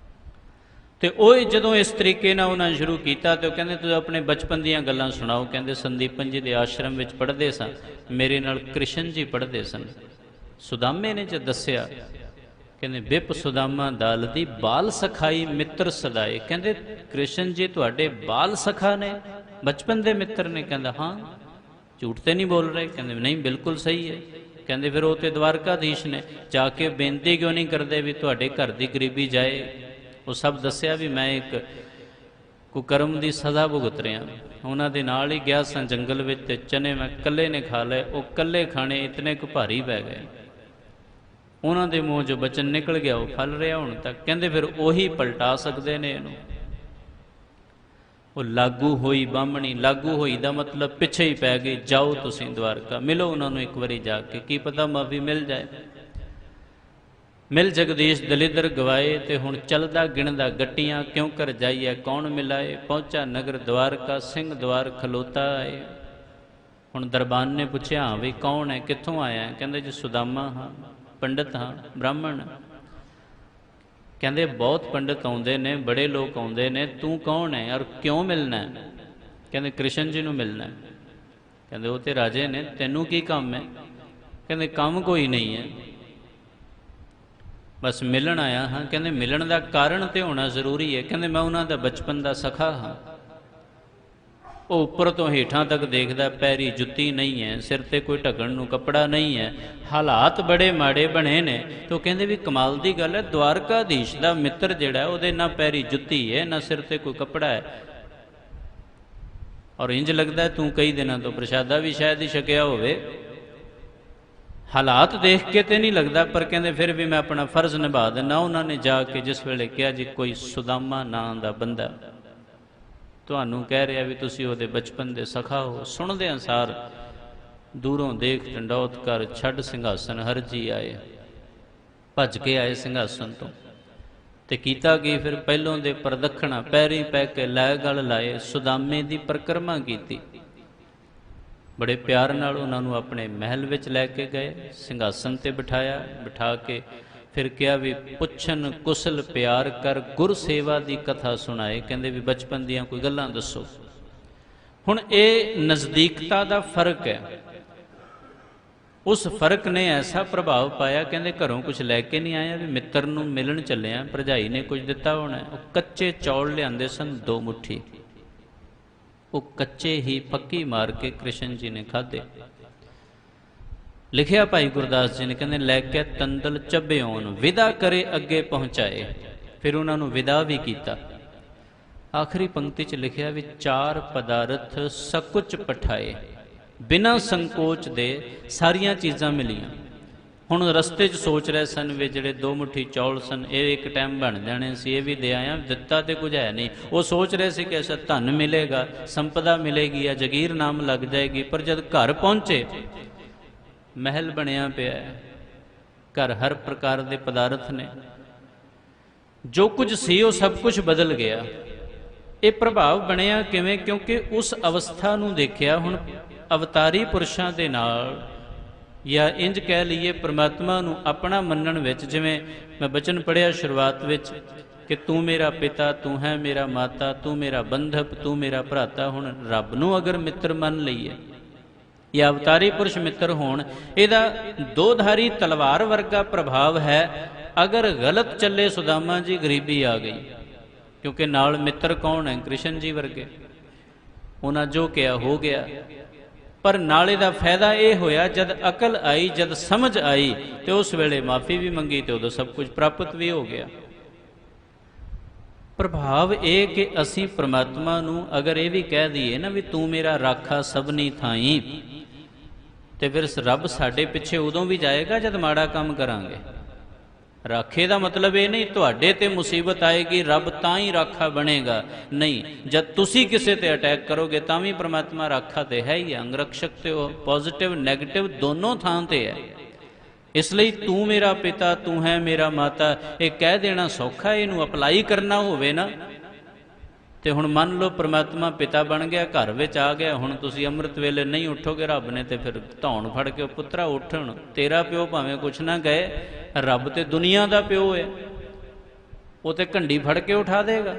ਤੇ ਉਹ ਜਦੋਂ ਇਸ ਤਰੀਕੇ ਨਾਲ ਉਹਨਾਂ ਨੇ ਸ਼ੁਰੂ ਕੀਤਾ ਤੇ ਉਹ ਕਹਿੰਦੇ ਤੁਸੀਂ ਆਪਣੇ ਬਚਪਨ ਦੀਆਂ ਗੱਲਾਂ ਸੁਣਾਓ। ਕਹਿੰਦੇ ਸੰਦੀਪਨ ਜੀ ਦੇ ਆਸ਼ਰਮ ਵਿੱਚ ਪੜ੍ਹਦੇ ਸਾਂ, ਮੇਰੇ ਨਾਲ ਕ੍ਰਿਸ਼ਨ ਜੀ ਪੜ੍ਹਦੇ ਸਨ। ਸੁਦਾਮੇ ਨੇ ਜਦ ਦੱਸਿਆ, ਕਹਿੰਦੇ ਵਿਪ ਸੁਦਾਮਾ ਦਾਲ ਦੀ ਬਾਲ ਸਖਾਈ ਮਿੱਤਰ ਸਦਾਏ। ਕਹਿੰਦੇ ਕ੍ਰਿਸ਼ਨ ਜੀ ਤੁਹਾਡੇ ਬਾਲ ਸਖਾ ਨੇ, ਬਚਪਨ ਦੇ ਮਿੱਤਰ ਨੇ? ਕਹਿੰਦਾ ਹਾਂ, ਝੂਠ ਤੇ ਨਹੀਂ ਬੋਲ ਰਹੇ? ਕਹਿੰਦੇ ਨਹੀਂ, ਬਿਲਕੁਲ ਸਹੀ ਹੈ। ਕਹਿੰਦੇ ਫਿਰ ਉਹ ਤੇ ਦਵਾਰਕਾਧੀਸ਼ ਨੇ, ਜਾ ਕੇ ਬੇਨਤੀ ਕਿਉਂ ਨਹੀਂ ਕਰਦੇ ਵੀ ਤੁਹਾਡੇ ਘਰ ਦੀ ਗਰੀਬੀ ਜਾਏ? ਉਹ ਸਭ ਦੱਸਿਆ ਵੀ ਮੈਂ ਇੱਕ ਕੁਕਰਮ ਦੀ ਸਜ਼ਾ ਭੁਗਤ ਰਿਹਾ। ਉਹਨਾਂ ਦੇ ਨਾਲ ਹੀ ਗਿਆ ਸਾਂ ਜੰਗਲ ਵਿੱਚ, ਤੇ ਚਨੇ ਮੈਂ ਇਕੱਲੇ ਨੇ ਖਾ ਲਏ। ਉਹ ਇਕੱਲੇ ਖਾਣੇ ਇਤਨੇ ਕੁ ਭਾਰੀ ਪੈ ਗਏ, ਉਹਨਾਂ ਦੇ ਮੂੰਹ 'ਚੋਂ ਬਚਨ ਨਿਕਲ ਗਿਆ, ਉਹ ਫਲ ਰਿਹਾ ਹੁਣ ਤੱਕ। ਕਹਿੰਦੇ ਫਿਰ ਉਹੀ ਪਲਟਾ ਸਕਦੇ ਨੇ ਇਹਨੂੰ। ਉਹ ਲਾਗੂ ਹੋਈ ਬਾਹਮਣੀ, ਲਾਗੂ ਹੋਈ ਦਾ ਮਤਲਬ ਪਿੱਛੇ ਹੀ ਪੈ ਗਈ। ਜਾਓ ਤੁਸੀਂ ਦਵਾਰਕਾ, ਮਿਲੋ ਉਹਨਾਂ ਨੂੰ ਇੱਕ ਵਾਰੀ ਜਾ ਕੇ, ਕੀ ਪਤਾ ਮਾਫੀ ਮਿਲ ਜਾਏ। ਮਿਲ ਜਗਦੀਸ਼ ਦਲਿਦਰ ਗਵਾਏ, ਤੇ ਹੁਣ ਚਲਦਾ ਗਿਣਦਾ ਗੱਟੀਆਂ, ਕਿਉਂ ਕਰ ਜਾਈਏ ਕੌਣ ਮਿਲਾਏ। ਪਹੁੰਚਾ ਨਗਰ ਦਵਾਰਕਾ, ਸਿੰਘ ਦਵਾਰ ਖਲੋਤਾ ਆਏ। ਹੁਣ ਦਰਬਾਨ ਨੇ ਪੁੱਛਿਆ ਹਾਂ ਵੀ ਕੌਣ ਹੈ, ਕਿੱਥੋਂ ਆਇਆ? ਕਹਿੰਦੇ ਜੀ ਸੁਦਾਮਾ ਹਾਂ, ਪੰਡਤ ਹਾਂ, ਬ੍ਰਾਹਮਣ। ਕਹਿੰਦੇ ਬਹੁਤ ਪੰਡਤ ਆਉਂਦੇ ਨੇ, ਬੜੇ ਲੋਕ ਆਉਂਦੇ ਨੇ, ਤੂੰ ਕੌਣ ਹੈ ਔਰ ਕਿਉਂ ਮਿਲਣਾ ਹੈ? ਕਹਿੰਦੇ ਕ੍ਰਿਸ਼ਨ ਜੀ ਨੂੰ ਮਿਲਣਾ। ਕਹਿੰਦੇ ਉਹ ਤੇ ਰਾਜੇ ਨੇ, ਤੈਨੂੰ ਕੀ ਕੰਮ ਹੈ? ਕਹਿੰਦੇ ਕੰਮ ਕੋਈ ਨਹੀਂ ਹੈ, ਬਸ ਮਿਲਣ ਆਇਆ ਹਾਂ। ਕਹਿੰਦੇ ਮਿਲਣ ਦਾ ਕਾਰਨ ਤੇ ਹੋਣਾ ਜ਼ਰੂਰੀ ਹੈ। ਕਹਿੰਦੇ ਮੈਂ ਉਹਨਾਂ ਦਾ ਬਚਪਨ ਦਾ ਸਖਾ ਹਾਂ। ਉਹ ਉੱਪਰ ਤੋਂ ਹੇਠਾਂ ਤੱਕ ਦੇਖਦਾ, ਪੈਰੀ ਜੁੱਤੀ ਨਹੀਂ ਹੈ, ਸਿਰ ਤੇ ਕੋਈ ਢੱਕਣ ਨੂੰ ਕੱਪੜਾ ਨਹੀਂ ਹੈ, ਹਾਲਾਤ ਬੜੇ ਮਾੜੇ ਬਣੇ ਨੇ। ਤੇ ਉਹ ਕਹਿੰਦੇ ਵੀ ਕਮਾਲ ਦੀ ਗੱਲ ਹੈ, ਦਵਾਰਕਾਧੀਸ਼ ਦਾ ਮਿੱਤਰ ਜਿਹੜਾ ਉਹਦੇ ਨਾ ਪੈਰੀ ਜੁੱਤੀ ਹੈ, ਨਾ ਸਿਰ ਤੇ ਕੋਈ ਕੱਪੜਾ ਹੈ, ਔਰ ਇੰਜ ਲੱਗਦਾ ਤੂੰ ਕਈ ਦਿਨਾਂ ਤੋਂ ਪ੍ਰਸ਼ਾਦਾ ਵੀ ਸ਼ਾਇਦ ਹੀ ਛਕਿਆ ਹੋਵੇ। ਹਾਲਾਤ ਦੇਖ ਕੇ ਤੇ ਨਹੀਂ ਲੱਗਦਾ, ਪਰ ਕਹਿੰਦੇ ਫਿਰ ਵੀ ਮੈਂ ਆਪਣਾ ਫਰਜ਼ ਨਿਭਾ ਦਿੰਦਾ। ਉਹਨਾਂ ਨੇ ਜਾ ਕੇ ਜਿਸ ਵੇਲੇ ਕਿਹਾ ਜੀ ਕੋਈ ਸੁਦਾਮਾ ਨਾਂ ਦਾ ਬੰਦਾ ਤੁਹਾਨੂੰ ਕਹਿ ਰਿਹਾ ਵੀ ਤੁਸੀਂ ਉਹਦੇ ਬਚਪਨ ਦੇ ਸਖਾ ਹੋ, ਸੁਣਦੇ ਅਨਸਾਰ ਦੂਰੋਂ ਦੇਖ ਡੰਡੌਤ ਕਰ ਛੱਡ ਸਿੰਘਾਸਨ ਹਰ ਜੀ ਆਏ। ਭੱਜ ਕੇ ਆਏ ਸਿੰਘਾਸਨ ਤੋਂ ਤੇ ਕੀਤਾ ਕੀ? ਫਿਰ ਪਹਿਲੋਂ ਦੇ ਪ੍ਰਦਖਣਾ ਪੈਰੀ ਪੈ ਕੇ ਲੈ ਗਲ ਲਾਏ, ਸੁਦਾਮੇ ਦੀ ਪਰਿਕਰਮਾ ਕੀਤੀ। ਬੜੇ ਪਿਆਰ ਨਾਲ ਉਹਨਾਂ ਨੂੰ ਆਪਣੇ ਮਹਿਲ ਵਿੱਚ ਲੈ ਕੇ ਗਏ, ਸਿੰਘਾਸਨ ਤੇ ਬਿਠਾਇਆ, ਬਿਠਾ ਕੇ ਫਿਰ ਕਿਹਾ ਵੀ ਪੁੱਛਣ ਕੁਸਲ ਪਿਆਰ ਕਰ, ਗੁਰ ਸੇਵਾ ਦੀ ਕਥਾ ਸੁਣਾਏ। ਕਹਿੰਦੇ ਵੀ ਬਚਪਨ ਦੀਆਂ ਕੋਈ ਗੱਲਾਂ ਦੱਸੋ। ਹੁਣ ਇਹ ਨਜ਼ਦੀਕਤਾ ਦਾ ਫਰਕ ਹੈ, ਉਸ ਫਰਕ ਨੇ ਐਸਾ ਪ੍ਰਭਾਵ ਪਾਇਆ। ਕਹਿੰਦੇ ਘਰੋਂ ਕੁਝ ਲੈ ਕੇ ਨਹੀਂ ਆਇਆ, ਵੀ ਮਿੱਤਰ ਨੂੰ ਮਿਲਣ ਚੱਲਿਆ, ਭਰਜਾਈ ਨੇ ਕੁਝ ਦਿੱਤਾ ਹੋਣਾ। ਉਹ ਕੱਚੇ ਚੌਲ ਲਿਆਂਦੇ ਸਨ 2 ਮੁੱਠੀ, ਉਹ ਕੱਚੇ ਹੀ ਫੱਕੀ ਮਾਰ ਕੇ ਕ੍ਰਿਸ਼ਨ ਜੀ ਨੇ ਖਾਧੇ। ਲਿਖਿਆ ਭਾਈ ਗੁਰਦਾਸ ਜੀ ਨੇ, ਕਹਿੰਦੇ ਲੈ ਕੇ ਤੰਦਲ ਚੱਬਿਓਨ, ਵਿਦਾ ਕਰੇ ਅੱਗੇ ਪਹੁੰਚਾਏ। ਫਿਰ ਉਹਨਾਂ ਨੂੰ ਵਿਦਾ ਵੀ ਕੀਤਾ। ਆਖਰੀ ਪੰਕਤੀ 'ਚ ਲਿਖਿਆ ਵੀ 4 ਪਦਾਰਥ ਸकुच ਪਠਾਏ, ਬਿਨਾਂ ਸੰਕੋਚ ਦੇ ਸਾਰੀਆਂ ਚੀਜ਼ਾਂ ਮਿਲੀਆਂ। ਹੁਣ ਰਸਤੇ 'ਚ ਸੋਚ ਰਹੇ ਸਨ ਵੀ ਜਿਹੜੇ 2 ਮੁੱਠੀ ਚੌਲ ਸਨ ਇਹ ਇੱਕ ਟਾਈਮ ਬਣ ਜਾਣੇ ਸੀ, ਇਹ ਵੀ ਦੇ ਆਇਆ, ਦਿੱਤਾ ਤੇ ਕੁਝ ਹੈ ਨਹੀਂ। ਉਹ ਸੋਚ ਰਹੇ ਸੀ ਕਿ ਐਸਾ ਧਨ ਮਿਲੇਗਾ, ਸੰਪਦਾ ਮਿਲੇਗੀ ਜਾਂ ਜਗੀਰ ਨਾਮ ਲੱਗ ਜਾਏਗੀ। ਪਰ ਜਦ ਘਰ ਪਹੁੰਚੇ, ਮਹਿਲ ਬਣਿਆ ਪਿਆ ਹੈ, ਘਰ ਹਰ ਪ੍ਰਕਾਰ ਦੇ ਪਦਾਰਥ ਨੇ, ਜੋ ਕੁਝ ਸੀ ਉਹ ਸਭ ਕੁਝ ਬਦਲ ਗਿਆ। ਇਹ ਪ੍ਰਭਾਵ ਬਣਿਆ ਕਿਵੇਂ? ਕਿਉਂਕਿ ਉਸ ਅਵਸਥਾ ਨੂੰ ਦੇਖਿਆ। ਹੁਣ ਅਵਤਾਰੀ ਪੁਰਸ਼ਾਂ ਦੇ ਨਾਲ, ਜਾਂ ਇੰਜ ਕਹਿ ਲਈਏ ਪ੍ਰਮਾਤਮਾ ਨੂੰ ਆਪਣਾ ਮੰਨਣ ਵਿੱਚ, ਜਿਵੇਂ ਮੈਂ ਬਚਨ ਪੜ੍ਹਿਆ ਸ਼ੁਰੂਆਤ ਵਿੱਚ ਕਿ ਤੂੰ ਮੇਰਾ ਪਿਤਾ, ਤੂੰ ਹੈ ਮੇਰਾ ਮਾਤਾ, ਤੂੰ ਮੇਰਾ ਬੰਧਪ, ਤੂੰ ਮੇਰਾ ਭਰਾਤਾ। ਹੁਣ ਰੱਬ ਨੂੰ ਅਗਰ ਮਿੱਤਰ ਮੰਨ ਲਈਏ ਜਾਂ ਅਵਤਾਰੀ ਪੁਰਸ਼ ਮਿੱਤਰ ਹੋਣ, ਇਹਦਾ ਦੋਧਾਰੀ ਤਲਵਾਰ ਵਰਗਾ ਪ੍ਰਭਾਵ ਹੈ। ਅਗਰ ਗਲਤ ਚੱਲੇ ਸੁਦਾਮਾ ਜੀ, ਗਰੀਬੀ ਆ ਗਈ, ਕਿਉਂਕਿ ਨਾਲ ਮਿੱਤਰ ਕੌਣ ਹੈ? ਕ੍ਰਿਸ਼ਨ ਜੀ ਵਰਗੇ। ਉਹਨਾਂ ਜੋ ਕਿਹਾ ਹੋ ਗਿਆ। ਪਰ ਨਾਲੇ ਦਾ ਫਾਇਦਾ ਇਹ ਹੋਇਆ, ਜਦ ਅਕਲ ਆਈ, ਜਦ ਸਮਝ ਆਈ, ਤੇ ਉਸ ਵੇਲੇ ਮਾਫੀ ਵੀ ਮੰਗੀ ਤੇ ਉਦੋਂ ਸਭ ਕੁਝ ਪ੍ਰਾਪਤ ਵੀ ਹੋ ਗਿਆ। ਪ੍ਰਭਾਵ ਇਹ ਕਿ ਅਸੀਂ ਪ੍ਰਮਾਤਮਾ ਨੂੰ ਅਗਰ ਇਹ ਵੀ ਕਹਿ ਦਈਏ ਨਾ ਵੀ ਤੂੰ ਮੇਰਾ ਰਾਖਾ ਸਭਨੀ ਥਾਈ, ਤੇ ਫਿਰ ਰੱਬ ਸਾਡੇ ਪਿੱਛੇ ਉਦੋਂ ਵੀ ਜਾਏਗਾ ਜਦ ਮਾੜਾ ਕੰਮ ਕਰਾਂਗੇ। ਰਾਖੇ ਦਾ ਮਤਲਬ ਇਹ ਨਹੀਂ ਤੁਹਾਡੇ ਤੇ ਮੁਸੀਬਤ ਆਏਗੀ ਰੱਬ ਤਾਂ ਹੀ ਰਾਖਾ ਬਣੇਗਾ, ਨਹੀਂ। ਜਦ ਤੁਸੀਂ ਕਿਸੇ ਤੇ ਅਟੈਕ ਕਰੋਗੇ ਤਾਂ ਵੀ ਪ੍ਰਮਾਤਮਾ ਰਾਖਾ ਤੇ ਹੈ ਹੀ ਹੈ, ਅੰਗਰਕਸ਼ਕ ਤੇ ਉਹ ਪੋਜ਼ਿਟਿਵ ਨੈਗੇਟਿਵ ਦੋਨੋਂ ਥਾਂ ਤੇ ਹੈ। ਇਸ ਲਈ ਤੂੰ ਮੇਰਾ ਪਿਤਾ, ਤੂੰ ਹੈ ਮੇਰਾ ਮਾਤਾ, ਇਹ ਕਹਿ ਦੇਣਾ ਸੌਖਾ, ਇਹਨੂੰ ਅਪਲਾਈ ਕਰਨਾ ਹੋਵੇ ਨਾ। ਤੇ ਹੁਣ ਮੰਨ ਲਓ ਪ੍ਰਮਾਤਮਾ ਪਿਤਾ ਬਣ ਗਿਆ, ਘਰ ਵਿੱਚ ਆ ਗਿਆ, ਹੁਣ ਤੁਸੀਂ ਅੰਮ੍ਰਿਤ ਵੇਲੇ ਨਹੀਂ ਉੱਠੋਗੇ ਰੱਬ ਨੇ ਤੇ ਫਿਰ ਧੌਣ ਫੜ ਕੇ ਪੁੱਤਰਾ ਉੱਠਣ, ਤੇਰਾ ਪਿਓ ਭਾਵੇਂ ਕੁਛ ਨਾ ਕਹੇ, ਰੱਬ ਤੇ ਦੁਨੀਆ ਦਾ ਪਿਓ ਹੈ, ਉਹ ਤੇ ਘੰਡੀ ਫੜ ਕੇ ਉਠਾ ਦੇਗਾ।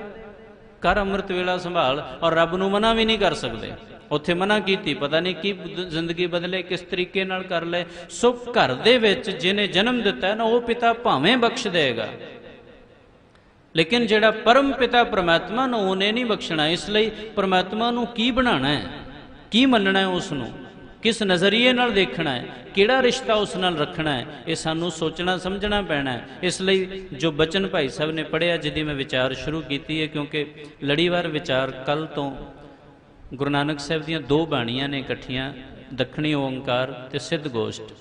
ਕਰ ਅੰਮ੍ਰਿਤ ਵੇਲਾ ਸੰਭਾਲ, ਔਰ ਰੱਬ ਨੂੰ ਮਨਾ ਵੀ ਨਹੀਂ ਕਰ ਸਕਦੇ। ਉੱਥੇ ਮਨਾ ਕੀਤੀ, ਪਤਾ ਨਹੀਂ ਕੀ ਜ਼ਿੰਦਗੀ ਬਦਲੇ, ਕਿਸ ਤਰੀਕੇ ਨਾਲ ਕਰ ਲਏ। ਸੋ ਘਰ ਦੇ ਵਿੱਚ ਜਿਹਨੇ ਜਨਮ ਦਿੱਤਾ ਨਾ, ਉਹ ਪਿਤਾ ਭਾਵੇਂ ਬਖਸ਼ ਦੇਗਾ, ਲੇਕਿਨ ਜਿਹੜਾ ਪਰਮ ਪਿਤਾ ਪ੍ਰਮਾਤਮਾ ਨੂੰ, ਉਹਨੇ ਨਹੀਂ ਬਖਸ਼ਣਾ। ਇਸ ਲਈ ਪ੍ਰਮਾਤਮਾ ਨੂੰ ਕੀ ਬਣਾਉਣਾ ਹੈ, ਕੀ ਮੰਨਣਾ ਹੈ, ਉਸ ਨੂੰ ਕਿਸ ਨਜ਼ਰੀਏ ਨਾਲ ਦੇਖਣਾ ਹੈ, ਕਿਹੜਾ ਰਿਸ਼ਤਾ ਉਸ ਨਾਲ ਰੱਖਣਾ ਹੈ, ਇਹ ਸਾਨੂੰ ਸੋਚਣਾ ਸਮਝਣਾ ਪੈਣਾ ਹੈ। ਇਸ ਲਈ ਜੋ ਬਚਨ ਭਾਈ ਸਾਹਿਬ ਨੇ ਪੜ੍ਹਿਆ, ਜਿਹਦੀ ਮੈਂ ਵਿਚਾਰ ਸ਼ੁਰੂ ਕੀਤੀ ਹੈ, ਕਿਉਂਕਿ ਲੜੀਵਾਰ ਵਿਚਾਰ ਕੱਲ੍ਹ ਤੋਂ ਗੁਰੂ ਨਾਨਕ ਸਾਹਿਬ ਦੀਆਂ ਦੋ ਬਾਣੀਆਂ ਨੇ ਇਕੱਠੀਆਂ, ਦੱਖਣੀ ਓਂਕਾਰ ਤੇ ਸਿੱਧ ਗੋਸ਼ਟ,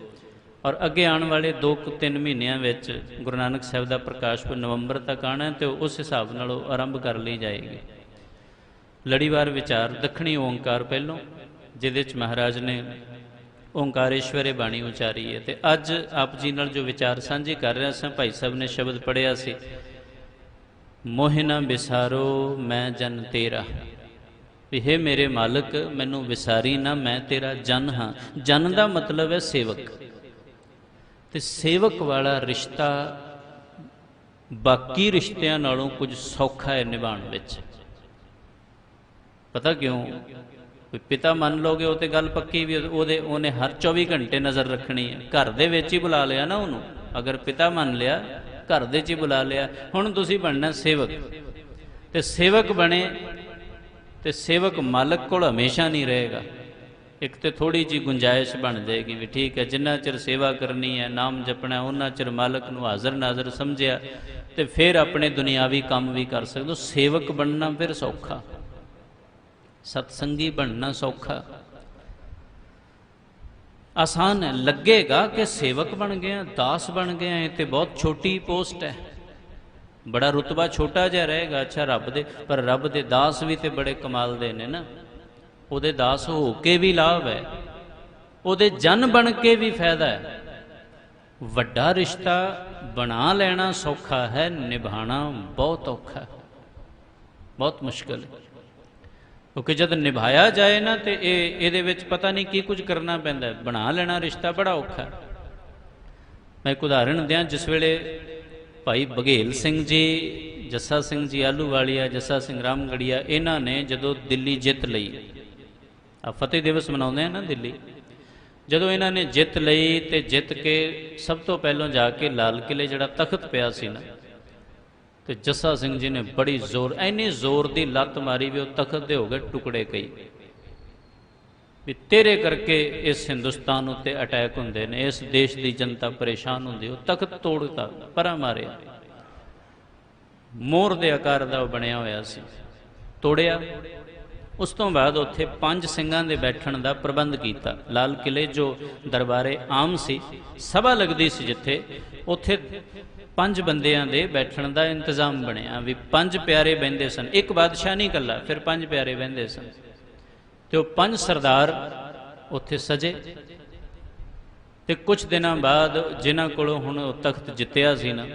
ਔਰ ਅੱਗੇ ਆਉਣ ਵਾਲੇ 2-3 ਮਹੀਨਿਆਂ ਵਿੱਚ ਗੁਰੂ ਨਾਨਕ ਸਾਹਿਬ ਦਾ ਪ੍ਰਕਾਸ਼ ਪੁਰਬ ਨਵੰਬਰ ਤੱਕ ਆਉਣਾ, ਤੇ ਉਸ ਹਿਸਾਬ ਨਾਲ ਉਹ ਆਰੰਭ ਕਰ ਲਈ ਜਾਏਗੀ। ਲੜੀਵਾਰ ਵਿਚਾਰ ਦੱਖਣੀ ਓਂਕਾਰ ਪਹਿਲੋਂ, ਜਿਹਦੇ 'ਚ ਮਹਾਰਾਜ ਨੇ ਓਂਕਾਰੇਸ਼ਵਰੇ ਬਾਣੀ ਉਚਾਰੀ ਹੈ। ਤੇ ਅੱਜ ਆਪ ਜੀ ਨਾਲ ਜੋ ਵਿਚਾਰ ਸਾਂਝੇ ਕਰ ਰਿਹਾ ਸਾਂ, ਭਾਈ ਸਾਹਿਬ ਨੇ ਸ਼ਬਦ ਪੜ੍ਹਿਆ ਸੀ, ਮੋਹਿ ਨਾ ਵਿਸਾਰੋ ਮੈਂ ਜਨ ਤੇਰਾ, ਵੀ ਹੇ ਮੇਰੇ ਮਾਲਕ ਮੈਨੂੰ ਵਿਸਾਰੀ ਨਾ, ਮੈਂ ਤੇਰਾ ਜਨ ਹਾਂ। ਜਨ ਦਾ ਮਤਲਬ ਹੈ ਸੇਵਕ, ਤੇ ਸੇਵਕ ਵਾਲਾ ਰਿਸ਼ਤਾ ਬਾਕੀ ਰਿਸ਼ਤਿਆਂ ਨਾਲੋਂ ਕੁਝ ਸੌਖਾ ਹੈ ਨਿਭਾਉਣ ਵਿੱਚ। ਪਤਾ ਕਿਉਂ? ਕੋਈ ਪਿਤਾ ਮੰਨ ਲਓਗੇ ਉਹ ਤੇ ਗੱਲ ਪੱਕੀ ਵੀ ਉਹਨੇ ਹਰ 24 ਘੰਟੇ ਨਜ਼ਰ ਰੱਖਣੀ ਹੈ। ਘਰ ਦੇ ਵਿੱਚ ਹੀ ਬੁਲਾ ਲਿਆ ਨਾ ਉਹਨੂੰ, ਅਗਰ ਪਿਤਾ ਮੰਨ ਲਿਆ, ਘਰ ਦੇ 'ਚ ਹੀ ਬੁਲਾ ਲਿਆ। ਹੁਣ ਤੁਸੀਂ ਬਣਨਾ ਸੇਵਕ, ਤੇ ਸੇਵਕ ਬਣੇ ਤੇ ਸੇਵਕ ਮਾਲਕ ਕੋਲ ਹਮੇਸ਼ਾ ਨਹੀਂ ਰਹੇਗਾ। ਇੱਕ ਤੇ ਥੋੜ੍ਹੀ ਜਿਹੀ ਗੁੰਜਾਇਸ਼ ਬਣ ਜਾਏਗੀ ਵੀ ਠੀਕ ਹੈ, ਜਿੰਨਾ ਚਿਰ ਸੇਵਾ ਕਰਨੀ ਹੈ, ਨਾਮ ਜਪਣਾ, ਉਹਨਾਂ ਚਿਰ ਮਾਲਕ ਨੂੰ ਹਾਜ਼ਰ ਨਾਜ਼ਰ ਸਮਝਿਆ, ਤੇ ਫਿਰ ਆਪਣੇ ਦੁਨਿਆਵੀ ਕੰਮ ਵੀ ਕਰ ਸਕਦੇ ਹੋ। ਸੇਵਕ ਬਣਨਾ ਫਿਰ ਸੌਖਾ, ਸਤਸੰਗੀ ਬਣਨਾ ਸੌਖਾ, ਆਸਾਨ ਹੈ। ਲੱਗੇਗਾ ਕਿ ਸੇਵਕ ਬਣ ਗਏ, ਦਾਸ ਬਣ ਗਏ, ਇਹ ਤੇ ਬਹੁਤ ਛੋਟੀ ਪੋਸਟ ਹੈ, ਬੜਾ ਰੁਤਬਾ ਛੋਟਾ ਜਿਹਾ ਰਹੇਗਾ। ਅੱਛਾ ਰੱਬ ਦੇ, ਪਰ ਰੱਬ ਦੇ ਦਾਸ ਵੀ ਤੇ ਬੜੇ ਕਮਾਲ ਦੇ ਨੇ ਨਾ। ਉਹਦੇ ਦਾਸ ਹੋ ਕੇ ਵੀ ਲਾਭ ਹੈ, ਉਹਦੇ ਜਨ ਬਣ ਕੇ ਵੀ ਫਾਇਦਾ ਹੈ। ਵੱਡਾ ਰਿਸ਼ਤਾ ਬਣਾ ਲੈਣਾ ਸੌਖਾ ਹੈ, ਨਿਭਾਉਣਾ ਬਹੁਤ ਔਖਾ ਹੈ, ਬਹੁਤ ਮੁਸ਼ਕਿਲ ਹੈ। ਕਿਉਂਕਿ ਜਦ ਨਿਭਾਇਆ ਜਾਏ ਨਾ ਤੇ ਇਹਦੇ ਵਿੱਚ ਪਤਾ ਨਹੀਂ ਕੀ ਕੁਝ ਕਰਨਾ ਪੈਂਦਾ। ਬਣਾ ਲੈਣਾ ਰਿਸ਼ਤਾ ਬੜਾ ਔਖਾ। ਮੈਂ ਇੱਕ ਉਦਾਹਰਣ ਦਿਆਂ, ਜਿਸ ਵੇਲੇ ਭਾਈ ਬਘੇਲ ਸਿੰਘ ਜੀ, ਜੱਸਾ ਸਿੰਘ ਜੀ ਆਹਲੂਵਾਲੀਆ, ਜੱਸਾ ਸਿੰਘ ਰਾਮਗੜੀਆ, ਇਹਨਾਂ ਨੇ ਜਦੋਂ ਦਿੱਲੀ ਜਿੱਤ ਲਈ, ਆ ਫਤਿਹ ਦਿਵਸ ਮਨਾਉਂਦੇ ਆ ਨਾ ਦਿੱਲੀ, ਜਦੋਂ ਇਹਨਾਂ ਨੇ ਜਿੱਤ ਲਈ ਤੇ ਜਿੱਤ ਕੇ ਸਭ ਤੋਂ ਪਹਿਲਾਂ ਜਾ ਕੇ ਲਾਲ ਕਿਲੇ ਜਿਹੜਾ ਤਖਤ ਪਿਆ ਸੀ ਨਾ, ਤੇ ਜੱਸਾ ਸਿੰਘ ਜੀ ਨੇ ਬੜੀ ਜ਼ੋਰ, ਇੰਨੀ ਜ਼ੋਰ ਦੀ ਲੱਤ ਮਾਰੀ ਵੀ ਉਹ ਤਖਤ ਦੇ ਹੋ ਗਏ ਟੁਕੜੇ ਕਈ, ਵੀ ਤੇਰੇ ਕਰਕੇ ਇਸ ਹਿੰਦੁਸਤਾਨ ਉੱਤੇ ਅਟੈਕ ਹੁੰਦੇ ਨੇ, ਇਸ ਦੇਸ਼ ਦੀ ਜਨਤਾ ਪਰੇਸ਼ਾਨ ਹੁੰਦੀ। ਉਹ ਤਖਤ ਤੋੜਤਾ, ਪਰਾਂ ਮਾਰਿਆ, ਮੋਰ ਦੇ ਆਕਾਰ ਦਾ ਉਹ ਬਣਿਆ ਹੋਇਆ ਸੀ, ਤੋੜਿਆ। ਉਸ ਤੋਂ ਬਾਅਦ ਉੱਥੇ 5 ਸਿੰਘਾਂ ਦੇ ਬੈਠਣ ਦਾ ਪ੍ਰਬੰਧ ਕੀਤਾ। ਲਾਲ ਕਿਲੇ ਜੋ ਦਰਬਾਰੇ ਆਮ ਸੀ, ਸਭਾ ਲੱਗਦੀ ਸੀ ਜਿੱਥੇ, ਉੱਥੇ 5 ਬੰਦਿਆਂ ਦੇ ਬੈਠਣ ਦਾ ਇੰਤਜ਼ਾਮ ਬਣਿਆ ਵੀ 5 ਪਿਆਰੇ ਬਹਿੰਦੇ ਸਨ, ਇੱਕ ਬਾਦਸ਼ਾਹ ਨਹੀਂ ਇਕੱਲਾ, ਫਿਰ 5 ਪਿਆਰੇ ਬਹਿੰਦੇ ਸਨ। ਤੇ ਉਹ 5 ਸਰਦਾਰ ਉੱਥੇ ਸਜੇ। ਤੇ ਕੁਝ ਦਿਨਾਂ ਬਾਅਦ ਜਿਨ੍ਹਾਂ ਕੋਲੋਂ ਹੁਣ ਉਹ ਤਖਤ ਜਿੱਤਿਆ ਸੀ ਨਾ,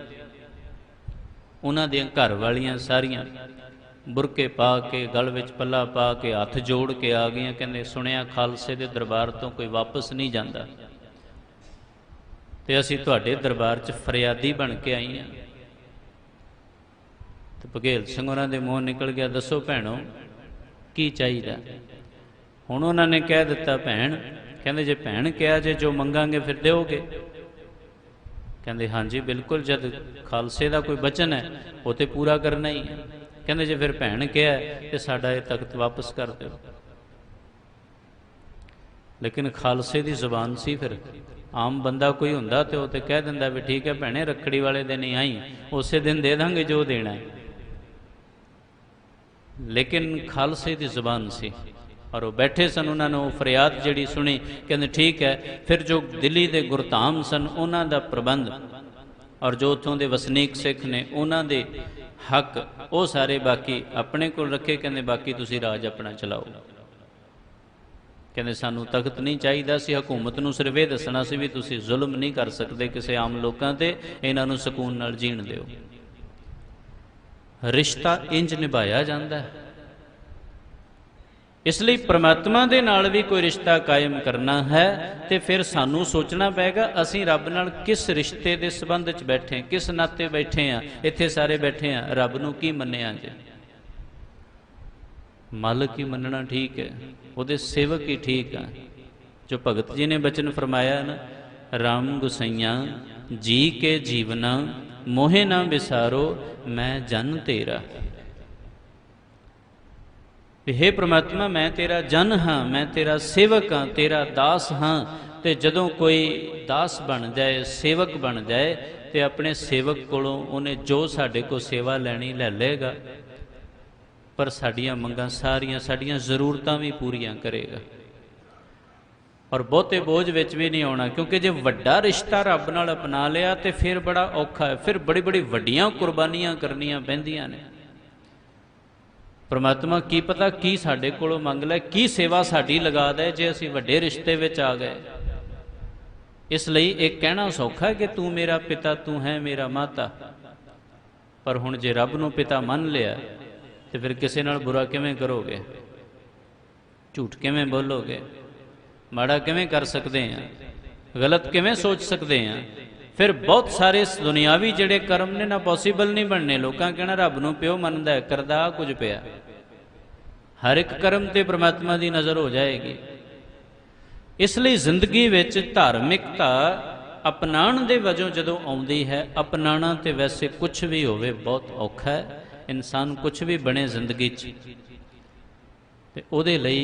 ਉਹਨਾਂ ਦੀਆਂ ਘਰ ਵਾਲੀਆਂ ਸਾਰੀਆਂ बुरके पा के गल विच पल्ला पा के हथ जोड़ के आ गई। कहते सुनिया खालसे के दरबार तो कोई वापस नहीं जाता, तो असी तुहाडे दरबार च फरियादी बन के आई हाँ। तो बघेल सिंह उन्होंने मूँह निकल गया, दसो भैनों की चाहिए। हुण उन्होंने कह दिता भैन, कहते जे भैन कहा जे जो मंगांगे फिर दोगे। कहते हाँ जी बिल्कुल, जब खालसे का कोई वचन है वो तो पूरा करना ही है। कहते जे फिर भैन कहा तो साडा ये तख्त वापस कर दो। लेकिन खालसे की जुबान सी, फिर आम बंदा कोई हुंदा तो वो कह दिंदा भी ठीक है भैने रखड़ी वाले दिन ही आई, उस दिन दे देंगे जो देना है। लेकिन खालसे की जुबान सी और वो बैठे सन, उन्होंने वो फरियाद जिहड़ी सुनी। कहते ठीक है, फिर जो दिल्ली के गुरधाम सन उन्हों का प्रबंध और जो उत्थों के वसनीक सिख ने उन्हों के हक वो सारे बाकी अपने को रखे। कहते बाकी तुसी राज अपना चलाओ। कहते सानू तख्त नहीं चाहिए सी, हुकूमत नूं सिर्फ ये दसना सी भी तुसी जुल्म नहीं कर सकते किसी आम लोगों ते, इन्हां नूं सकून नाल जीण दिओ। रिश्ता इंज निभाया जाता है। इसलिए परमात्मा दे नाल भी कोई रिश्ता कायम करना है तो फिर सानू सोचना पेगा असीं रब नाल किस रिश्ते के संबंध च बैठे, किस नाते बैठे हाँ। इत्थे सारे बैठे हैं, रब नूं की मन्निया जे? मालिक ही मनना ठीक है, उहदे सेवक ही ठीक है। जो भगत जी ने बचन फरमाया ना, राम गुसैया जी के जीवना मोहे ना बिसारो मैं जन तेरा। हे परमात्मा मैं तेरा जन हाँ, मैं तेरा सेवक हाँ, तेरा दास हाँ। तो जदों कोई दास बन जाए, सेवक बन जाए, तो अपने सेवक कोलों उन्हें जो साडे को सेवा लैनी लै लेगा, पर साडियां मंगां सारियां साडियां जरूरतां भी पूरियां करेगा और बहुते बोझ विच भी नहीं आउणा। क्योंकि जे वड्डा रिश्ता रब नाल अपना लिया तो फिर बड़ा औखा है, फिर बड़ी बड़ी वड्डियां कुर्बानियां करनियां पैंदियां ने। परमात्मा की पता की साडे कोलों मंग लै, की सेवा साडी लगा दे जे असीं वड्डे रिश्ते विच आ गए। इसलिए एक कहना सौखा है कि तू मेरा पिता, तू है मेरा माता, पर हुण जे रब नूं पिता मन लिया तो फिर किसी नाल बुरा किवें करोगे, झूठ किवें बोलोगे, माड़ा किवें कर सकते हैं, गलत किवें सोच सकते हैं। फिर बहुत सारे दुनियावी जिहड़े कर्म ने ना पॉसीबल नहीं बनने। लोकां कहना रब नूं प्यो मनदा है, करदा कुछ पिया। हर एक कर्म ते परमात्मा की नज़र हो जाएगी। इसलिए जिंदगी विच धार्मिकता अपनाण दे वजों जदों आउंदी है, अपनाना तो वैसे कुछ भी होवे बहुत औखा है। इंसान कुछ भी बने जिंदगी च ते उहदे लई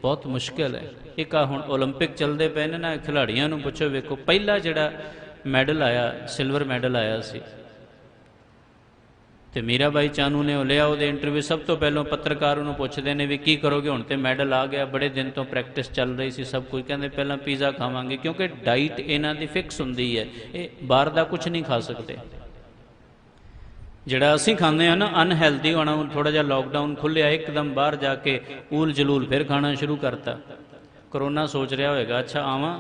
बहुत मुश्किल है। एक हुण ओलंपिक चलते पे ने ना, खिलाड़ियों नूं पुछो, वेखो पहला जिहड़ा मैडल आया, सिल्वर मैडल आया सी ते मीराबाई चानू ने लिया। वो इंटरव्यू सब तो पहलों पत्रकार उन्होंने पुछते हैं भी की करोगे, हुण ते मैडल आ गया, बड़े दिन तो प्रैक्टिस चल रही सी, सब कुछ कहते पहला पीज़ा खावांगे, क्योंकि डाइट इन्हां दी फिक्स हुंदी है, ये बाहर का कुछ नहीं खा सकते। जिहड़ा असीं खांदे आ ना अनहैल्दी होना, थोड़ा जिहा लॉकडाउन खुलिया एकदम बाहर जाके ऊल जलूल फिर खाना शुरू करता। करोना सोच रहा होएगा अच्छा आवां,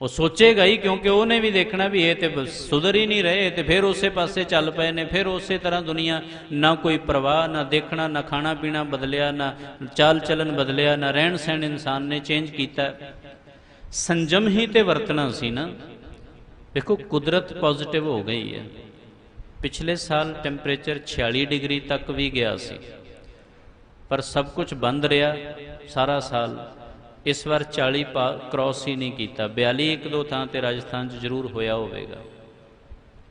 वो सोचेगा ही, क्योंकि उन्हें भी देखना भी ये तो सुधर ही नहीं रहे, तो फिर उस पासे चल पे ने। फिर उस तरह दुनिया ना कोई परवाह, ना देखना, ना खाना पीना बदलिया, ना चाल चलन बदलिया, ना रहन सहन इंसान ने चेंज किया। संजम ही तो वरतना सी ना। देखो कुदरत पॉजिटिव हो गई है। पिछले साल टैंपरेचर 46 डिग्री तक भी गया सी, पर सब कुछ बंद रहा सारा साल। इस बार 40 क्रॉस ही नहीं किया। 42 एक दो थां ते राजस्थान जरूर होया होवेगा।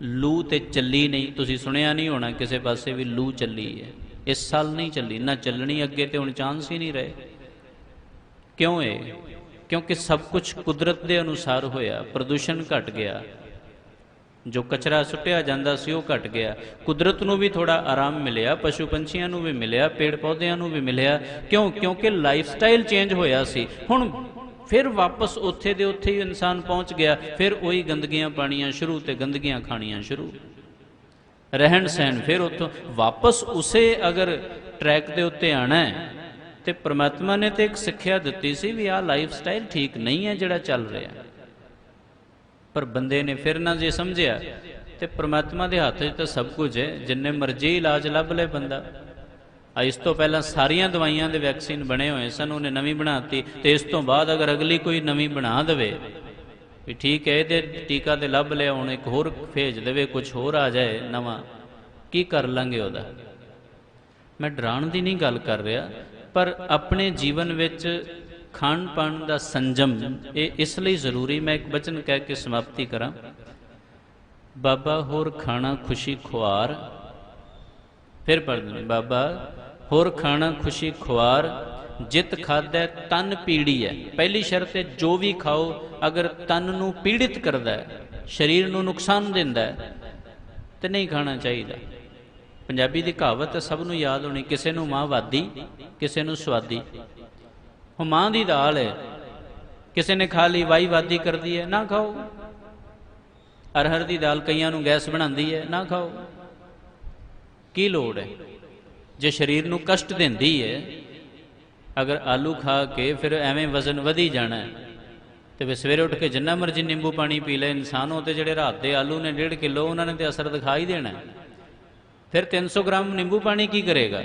लू तो चली नहीं, तुसीं सुनिया नहीं होना किसी पासे भी लू चली है। इस साल नहीं चली, ना चलनी अगे, तो हुण चांस ही नहीं रहे। क्यों है? क्योंकि सब कुछ कुदरत के अनुसार होया। प्रदूषण घट गया, जो कचरा सुटिया जाता सी वो घट गया, कुदरत नूं भी थोड़ा आराम मिलिया, पशु पंछियों नूं भी मिलिया, पेड़ पौधों नूं भी मिलिया। क्यों? क्योंकि लाइफ स्टाइल चेंज होया सी। हुण फिर वापस उत्थे दे उत्थे ही इंसान पहुँच गया। फिर वही गंदगियां पानियां शुरू, तो गंदगियां खानियां शुरू, रहन सहन फिर उत्थों वापस उसे अगर ट्रैक के उत्ते आना है तो परमात्मा ने तो एक सिक्ख्या दिती सी भी आ लाइफ स्टाइल ठीक नहीं है जिहड़ा चल रहा। पर बंदे ने फिर ना जे समझिया ਤੇ ਪ੍ਰਮਾਤਮਾ ਦੇ ਹੱਥ 'ਚ ਤਾਂ ਸਭ ਕੁਝ ਹੈ। ਜਿੰਨੇ ਮਰਜ਼ੀ ਇਲਾਜ ਲੱਭ ਲੈ ਬੰਦਾ। ਇਸ ਤੋਂ ਪਹਿਲਾਂ ਸਾਰੀਆਂ ਦਵਾਈਆਂ ਦੇ ਵੈਕਸੀਨ ਬਣੇ ਹੋਏ ਸਨ, ਉਹਨੇ ਨਵੀਂ ਬਣਾਤੀ, ਤੇ ਇਸ ਤੋਂ ਬਾਅਦ ਅਗਰ ਅਗਲੀ ਕੋਈ ਨਵੀਂ ਬਣਾ ਦੇਵੇ ਵੀ ਠੀਕ ਹੈ ਇਹਦੇ ਟੀਕਾ ਤੇ ਲੱਭ ਲਿਆ, ਹੁਣ ਇੱਕ ਹੋਰ ਭੇਜ ਦੇਵੇ, ਕੁਝ ਹੋਰ ਆ ਜਾਏ ਨਵਾਂ, ਕੀ ਕਰ ਲਾਂਗੇ ਉਹਦਾ। ਮੈਂ ਡਰਾਉਣ ਦੀ ਨਹੀਂ ਗੱਲ ਕਰ ਰਿਹਾ, ਪਰ ਆਪਣੇ ਜੀਵਨ ਵਿੱਚ ਖਾਣ ਪਾਣ ਦਾ ਸੰਜਮ ਇਹ ਇਸ ਲਈ ਜ਼ਰੂਰੀ। ਮੈਂ ਇੱਕ ਬਚਨ ਕਹਿ ਕੇ ਸਮਾਪਤੀ ਕਰਾਂ। ਬਾਬਾ ਹੋਰ ਖਾਣਾ ਖੁਸ਼ੀ ਖੁਆਰ, ਫਿਰ ਪੜ੍ਹਦੇ ਬਾਬਾ ਹੋਰ ਖਾਣਾ ਖੁਸ਼ੀ ਖੁਆਰ, ਜਿਤ ਖਾਧੈ ਤਨ ਪੀੜੀ ਹੈ। ਪਹਿਲੀ ਸ਼ਰਤ ਹੈ ਜੋ ਵੀ ਖਾਓ ਅਗਰ ਤਨ ਨੂੰ ਪੀੜਿਤ ਕਰਦਾ ਹੈ, ਸਰੀਰ ਨੂੰ ਨੁਕਸਾਨ ਦਿੰਦਾ ਹੈ, ਤੇ ਨਹੀਂ ਖਾਣਾ ਚਾਹੀਦਾ। ਪੰਜਾਬੀ ਦੀ ਕਹਾਵਤ ਸਭ ਨੂੰ ਯਾਦ ਹੋਣੀ, ਕਿਸੇ ਨੂੰ ਮਾਂ ਵਾਦੀ ਕਿਸੇ ਨੂੰ ਸਵਾਦੀ। ਹੁਣ ਮਾਂ ਦੀ ਦਾਲ ਹੈ, ਕਿਸੇ ਨੇ ਖਾ ਲਈ ਵਾਈ ਵਾਦੀ ਕਰਦੀ ਹੈ, ਨਾ ਖਾਓ। ਅਰਹਰ ਦੀ ਦਾਲ ਕਈਆਂ ਨੂੰ ਗੈਸ ਬਣਾਉਂਦੀ ਹੈ, ਨਾ ਖਾਓ। ਕੀ ਲੋੜ ਹੈ? ਜੇ ਸਰੀਰ ਨੂੰ ਕਸ਼ਟ ਦਿੰਦੀ ਹੈ, ਅਗਰ ਆਲੂ ਖਾ ਕੇ ਫਿਰ ਐਵੇਂ ਵਜ਼ਨ ਵਧੀ ਜਾਣਾ ਤੇ ਫਿਰ ਸਵੇਰੇ ਉੱਠ ਕੇ ਜਿੰਨਾ ਮਰਜ਼ੀ ਨਿੰਬੂ ਪਾਣੀ ਪੀ ਲੈ ਇਨਸਾਨ, ਉਹ ਤੇ ਜਿਹੜੇ ਰਾਤ ਦੇ ਆਲੂ ਨੇ 1.5 ਕਿਲੋ, ਉਹਨਾਂ ਨੇ ਤੇ ਅਸਰ ਦਿਖਾ ਹੀ ਦੇਣਾ। ਫਿਰ 300 ਗ੍ਰਾਮ ਨਿੰਬੂ ਪਾਣੀ ਕੀ ਕਰੇਗਾ?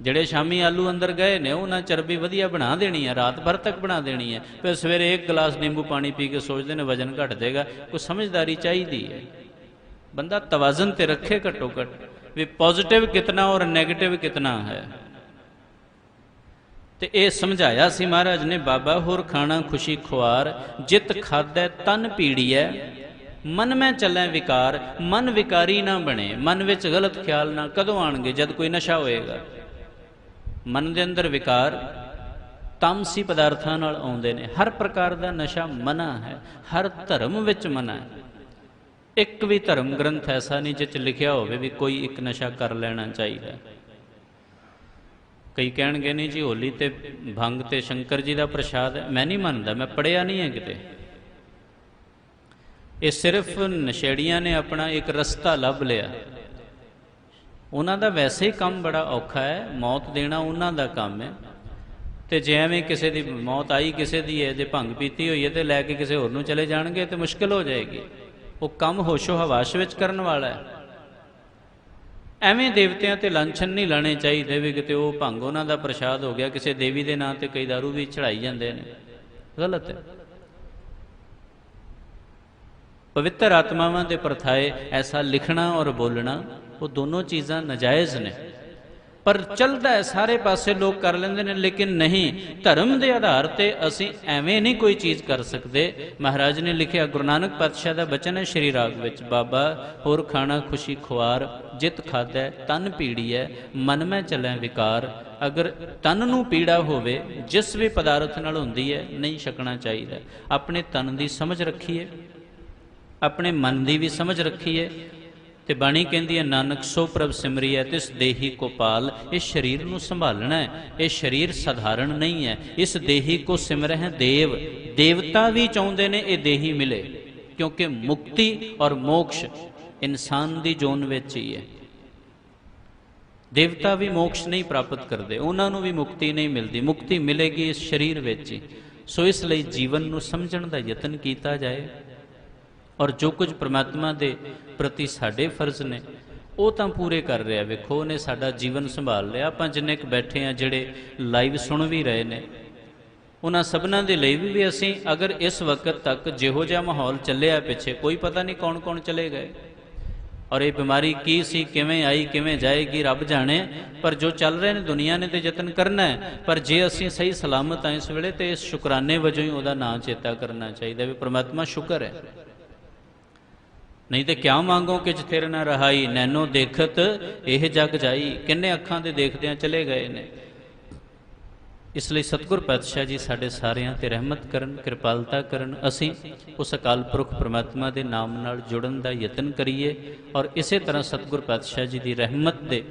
ਜਿਹੜੇ ਸ਼ਾਮੀ ਆਲੂ ਅੰਦਰ ਗਏ ਨੇ ਉਹਨਾਂ ਚਰਬੀ ਵਧੀਆ ਬਣਾ ਦੇਣੀ ਹੈ, ਰਾਤ ਭਰ ਤੱਕ ਬਣਾ ਦੇਣੀ ਹੈ। ਫਿਰ ਸਵੇਰੇ 1 ਗਲਾਸ ਨਿੰਬੂ ਪਾਣੀ ਪੀ ਕੇ ਸੋਚਦੇ ਨੇ ਵਜ਼ਨ ਘਟ ਜਾਏਗਾ। ਕੋਈ ਸਮਝਦਾਰੀ ਚਾਹੀਦੀ ਹੈ। ਬੰਦਾ ਤਵਾਜ਼ਨ ਤੇ ਰੱਖੇ ਘੱਟੋ ਘੱਟ ਵੀ ਪੋਜ਼ਿਟਿਵ ਕਿਤਨਾ ਔਰ ਨੈਗੇਟਿਵ ਕਿਤਨਾ ਹੈ। ਤੇ ਇਹ ਸਮਝਾਇਆ ਸੀ ਮਹਾਰਾਜ ਨੇ, ਬਾਬਾ ਹੋਰ ਖਾਣਾ ਖੁਸ਼ੀ ਖੁਆਰ, ਜਿਤ ਖਾਧੈ ਤਨ ਪੀੜੀਐ, ਮਨ ਮੈਂ ਚੱਲੈ ਵਿਕਾਰ। ਮਨ ਵਿਕਾਰੀ ਨਾ ਬਣੇ, ਮਨ ਵਿੱਚ ਗਲਤ ਖਿਆਲ ਨਾ ਕਦੋਂ ਆਣਗੇ? ਜਦ ਕੋਈ ਨਸ਼ਾ ਹੋਏਗਾ। ਮਨ ਦੇ ਅੰਦਰ ਵਿਕਾਰ ਤਾਮਸੀ ਪਦਾਰਥਾਂ ਨਾਲ ਆਉਂਦੇ ਨੇ। ਹਰ ਪ੍ਰਕਾਰ ਦਾ ਨਸ਼ਾ ਮਨਾ ਹੈ, ਹਰ ਧਰਮ ਵਿੱਚ ਮਨਾ ਹੈ। ਇੱਕ ਵੀ ਧਰਮ ਗ੍ਰੰਥ ਐਸਾ ਨਹੀਂ ਜਿਸ 'ਚ ਲਿਖਿਆ ਹੋਵੇ ਵੀ ਕੋਈ ਇੱਕ ਨਸ਼ਾ ਕਰ ਲੈਣਾ ਚਾਹੀਦਾ। ਕਈ ਕਹਿਣਗੇ ਨਹੀਂ ਜੀ ਹੋਲੀ ਤੇ ਭੰਗ ਤੇ ਸ਼ੰਕਰ ਜੀ ਦਾ ਪ੍ਰਸ਼ਾਦ ਹੈ। ਮੈਂ ਨਹੀਂ ਮੰਨਦਾ, ਮੈਂ ਪੜ੍ਹਿਆ ਨਹੀਂ ਹੈ ਕਿਤੇ। ਇਹ ਸਿਰਫ ਨਸ਼ੇੜੀਆਂ ਨੇ ਆਪਣਾ ਇੱਕ ਰਸਤਾ ਲੱਭ ਲਿਆ। ਉਹਨਾਂ ਦਾ ਵੈਸੇ ਹੀ ਕੰਮ ਬੜਾ ਔਖਾ ਹੈ, ਮੌਤ ਦੇਣਾ ਉਹਨਾਂ ਦਾ ਕੰਮ ਹੈ। ਤੇ ਜੇ ਐਵੇਂ ਕਿਸੇ ਦੀ ਮੌਤ ਆਈ ਕਿਸੇ ਦੀ ਹੈ, ਜੇ ਭੰਗ ਪੀਤੀ ਹੋਈ ਹੈ ਤੇ ਲੈ ਕੇ ਕਿਸੇ ਹੋਰ ਨੂੰ ਚਲੇ ਜਾਣਗੇ ਤੇ ਮੁਸ਼ਕਿਲ ਹੋ ਜਾਏਗੀ। ਉਹ ਕੰਮ ਹੋਸ਼ੋ ਹਵਾਸ਼ ਵਿੱਚ ਕਰਨ ਵਾਲਾ ਹੈ। ਐਵੇਂ ਦੇਵਤਿਆਂ ਤੇ ਲਾਂਛਨ ਨਹੀਂ ਲਾਣੇ ਚਾਹੀਦੇ ਵੀ ਕਿਤੇ ਉਹ ਭੰਗ ਉਹਨਾਂ ਦਾ ਪ੍ਰਸ਼ਾਦ ਹੋ ਗਿਆ, ਕਿਸੇ ਦੇਵੀ ਦੇ ਨਾਂ ਤੇ ਕਈ ਦਾਰੂ ਵੀ ਚੜਾਈ ਜਾਂਦੇ ਨੇ, ਗਲਤ ਹੈ। ਪਵਿੱਤਰ ਆਤਮਾਵਾਂ ਦੇ ਪ੍ਰਥਾਏ ਐਸਾ ਲਿਖਣਾ ਔਰ ਬੋਲਣਾ, ਉਹ ਦੋਨੋਂ ਚੀਜ਼ਾਂ ਨਜਾਇਜ਼ ਨੇ। ਪਰ ਚੱਲਦਾ ਹੈ, ਸਾਰੇ ਪਾਸੇ ਲੋਕ ਕਰ ਲੈਂਦੇ ਨੇ, ਲੇਕਿਨ ਨਹੀਂ, ਧਰਮ ਦੇ ਆਧਾਰ ਤੇ ਅਸੀਂ ਐਵੇਂ ਨਹੀਂ ਕੋਈ ਚੀਜ਼ ਕਰ ਸਕਦੇ। ਮਹਾਰਾਜ ਨੇ ਲਿਖਿਆ, ਗੁਰੂ ਨਾਨਕ ਪਾਤਸ਼ਾਹ ਦਾ ਬਚਨ ਹੈ ਸ਼੍ਰੀ ਰਾਗ ਵਿੱਚ, ਬਾਬਾ ਹੋਰ ਖਾਣਾ ਖੁਸ਼ੀ ਖੁਆਰ, ਜਿਤ ਖਾਧੈ ਤਨ ਪੀੜੀਐ, ਮਨ ਮੈਂ ਚੱਲੈ ਵਿਕਾਰ। ਅਗਰ ਤਨ ਨੂੰ ਪੀੜਾ ਹੋਵੇ ਜਿਸ ਵੀ ਪਦਾਰਥ ਨਾਲ ਹੁੰਦੀ ਹੈ, ਨਹੀਂ ਛਕਣਾ ਚਾਹੀਦਾ। ਆਪਣੇ ਤਨ ਦੀ ਸਮਝ ਰੱਖੀਏ, ਆਪਣੇ ਮਨ ਦੀ ਵੀ ਸਮਝ ਰੱਖੀਏ। ਤੇ ਬਾਣੀ ਕਹਿੰਦੀ ਹੈ, ਨਾਨਕ ਸੋ ਪ੍ਰਭ ਸਿਮਰਿਐ ਤਿਸ ਦੇਹੀ ਕੋ ਪਾਲ। ਇਸ ਸਰੀਰ ਨੂੰ ਸੰਭਾਲਣਾ ਹੈ, ਇਹ ਸਰੀਰ ਸਧਾਰਨ ਨਹੀਂ ਹੈ। ਇਸ ਦੇਹੀ ਕੋ ਸਿਮਰਹਿ ਦੇਵ, ਦੇਵਤਾ ਵੀ ਚਾਹੁੰਦੇ ਨੇ ਇਹ ਦੇਹੀ ਮਿਲੇ, ਕਿਉਂਕਿ ਮੁਕਤੀ ਔਰ ਮੋਕਸ਼ ਇਨਸਾਨ ਦੀ ਜੋਨ ਵਿੱਚ ਹੀ ਹੈ। ਦੇਵਤਾ ਵੀ ਮੋਕਸ਼ ਨਹੀਂ ਪ੍ਰਾਪਤ ਕਰਦੇ, ਉਹਨਾਂ ਨੂੰ ਵੀ ਮੁਕਤੀ ਨਹੀਂ ਮਿਲਦੀ। ਮੁਕਤੀ ਮਿਲੇਗੀ ਇਸ ਸਰੀਰ ਵਿੱਚ ਹੀ। ਸੋ ਇਸ ਲਈ ਜੀਵਨ ਨੂੰ ਸਮਝਣ ਦਾ ਯਤਨ ਕੀਤਾ ਜਾਏ, ਔਰ ਜੋ ਕੁਝ ਪ੍ਰਮਾਤਮਾ ਦੇ ਪ੍ਰਤੀ ਸਾਡੇ ਫਰਜ਼ ਨੇ ਉਹ ਤਾਂ ਪੂਰੇ ਕਰ ਰਿਹਾ। ਵੇਖੋ ਉਹਨੇ ਸਾਡਾ ਜੀਵਨ ਸੰਭਾਲ ਲਿਆ। ਆਪਾਂ ਜਿੰਨੇ ਕੁ ਬੈਠੇ ਹਾਂ, ਜਿਹੜੇ ਲਾਈਵ ਸੁਣ ਵੀ ਰਹੇ ਨੇ, ਉਹਨਾਂ ਸਭਨਾਂ ਦੇ ਲਈ ਵੀ ਅਸੀਂ ਅਗਰ ਇਸ ਵਕਤ ਤੱਕ ਜਿਹੋ ਜਿਹਾ ਮਾਹੌਲ ਚੱਲਿਆ ਪਿੱਛੇ, ਕੋਈ ਪਤਾ ਨਹੀਂ ਕੌਣ ਕੌਣ ਚਲੇ ਗਏ, ਔਰ ਇਹ ਬਿਮਾਰੀ ਕੀ ਸੀ, ਕਿਵੇਂ ਆਈ, ਕਿਵੇਂ ਜਾਏਗੀ, ਰੱਬ ਜਾਣੇ। ਪਰ ਜੋ ਚੱਲ ਰਹੇ ਨੇ ਦੁਨੀਆ ਨੇ ਤੇ ਯਤਨ ਕਰਨਾ ਹੈ। ਪਰ ਜੇ ਅਸੀਂ ਸਹੀ ਸਲਾਮਤ ਹਾਂ ਇਸ ਵੇਲੇ, ਤੇ ਇਸ ਸ਼ੁਕਰਾਨੇ ਵਜੋਂ ਹੀ ਉਹਦਾ ਨਾਂ ਚੇਤਾ ਕਰਨਾ ਚਾਹੀਦਾ ਵੀ ਪ੍ਰਮਾਤਮਾ ਸ਼ੁਕਰ ਹੈ। ਨਹੀਂ ਤੇ ਕਿਆ ਮੰਗੋ ਕਿ ਜਿਥੇਰ ਨਾ ਰਹਾਈ, ਨੈਨੋ ਦੇਖਤ ਇਹ ਜਗ ਜਾਈ। ਕਿੰਨੇ ਅੱਖਾਂ ਦੇ ਦੇਖਦਿਆਂ ਚਲੇ ਗਏ ਨੇ। ਇਸ ਲਈ ਸਤਿਗੁਰ ਪਾਤਸ਼ਾਹ ਜੀ ਸਾਡੇ ਸਾਰਿਆਂ ਤੇ ਰਹਿਮਤ ਕਰਨ, ਕਿਰਪਾਲਤਾ ਕਰਨ। ਅਸੀਂ ਉਸ ਅਕਾਲ ਪੁਰਖ ਪ੍ਰਮਾਤਮਾ ਦੇ ਨਾਮ ਨਾਲ ਜੁੜਨ ਦਾ ਯਤਨ ਕਰੀਏ, ਔਰ ਇਸੇ ਤਰ੍ਹਾਂ ਸਤਿਗੁਰ ਪਾਤਸ਼ਾਹ ਜੀ ਦੀ ਰਹਿਮਤ ਦੇ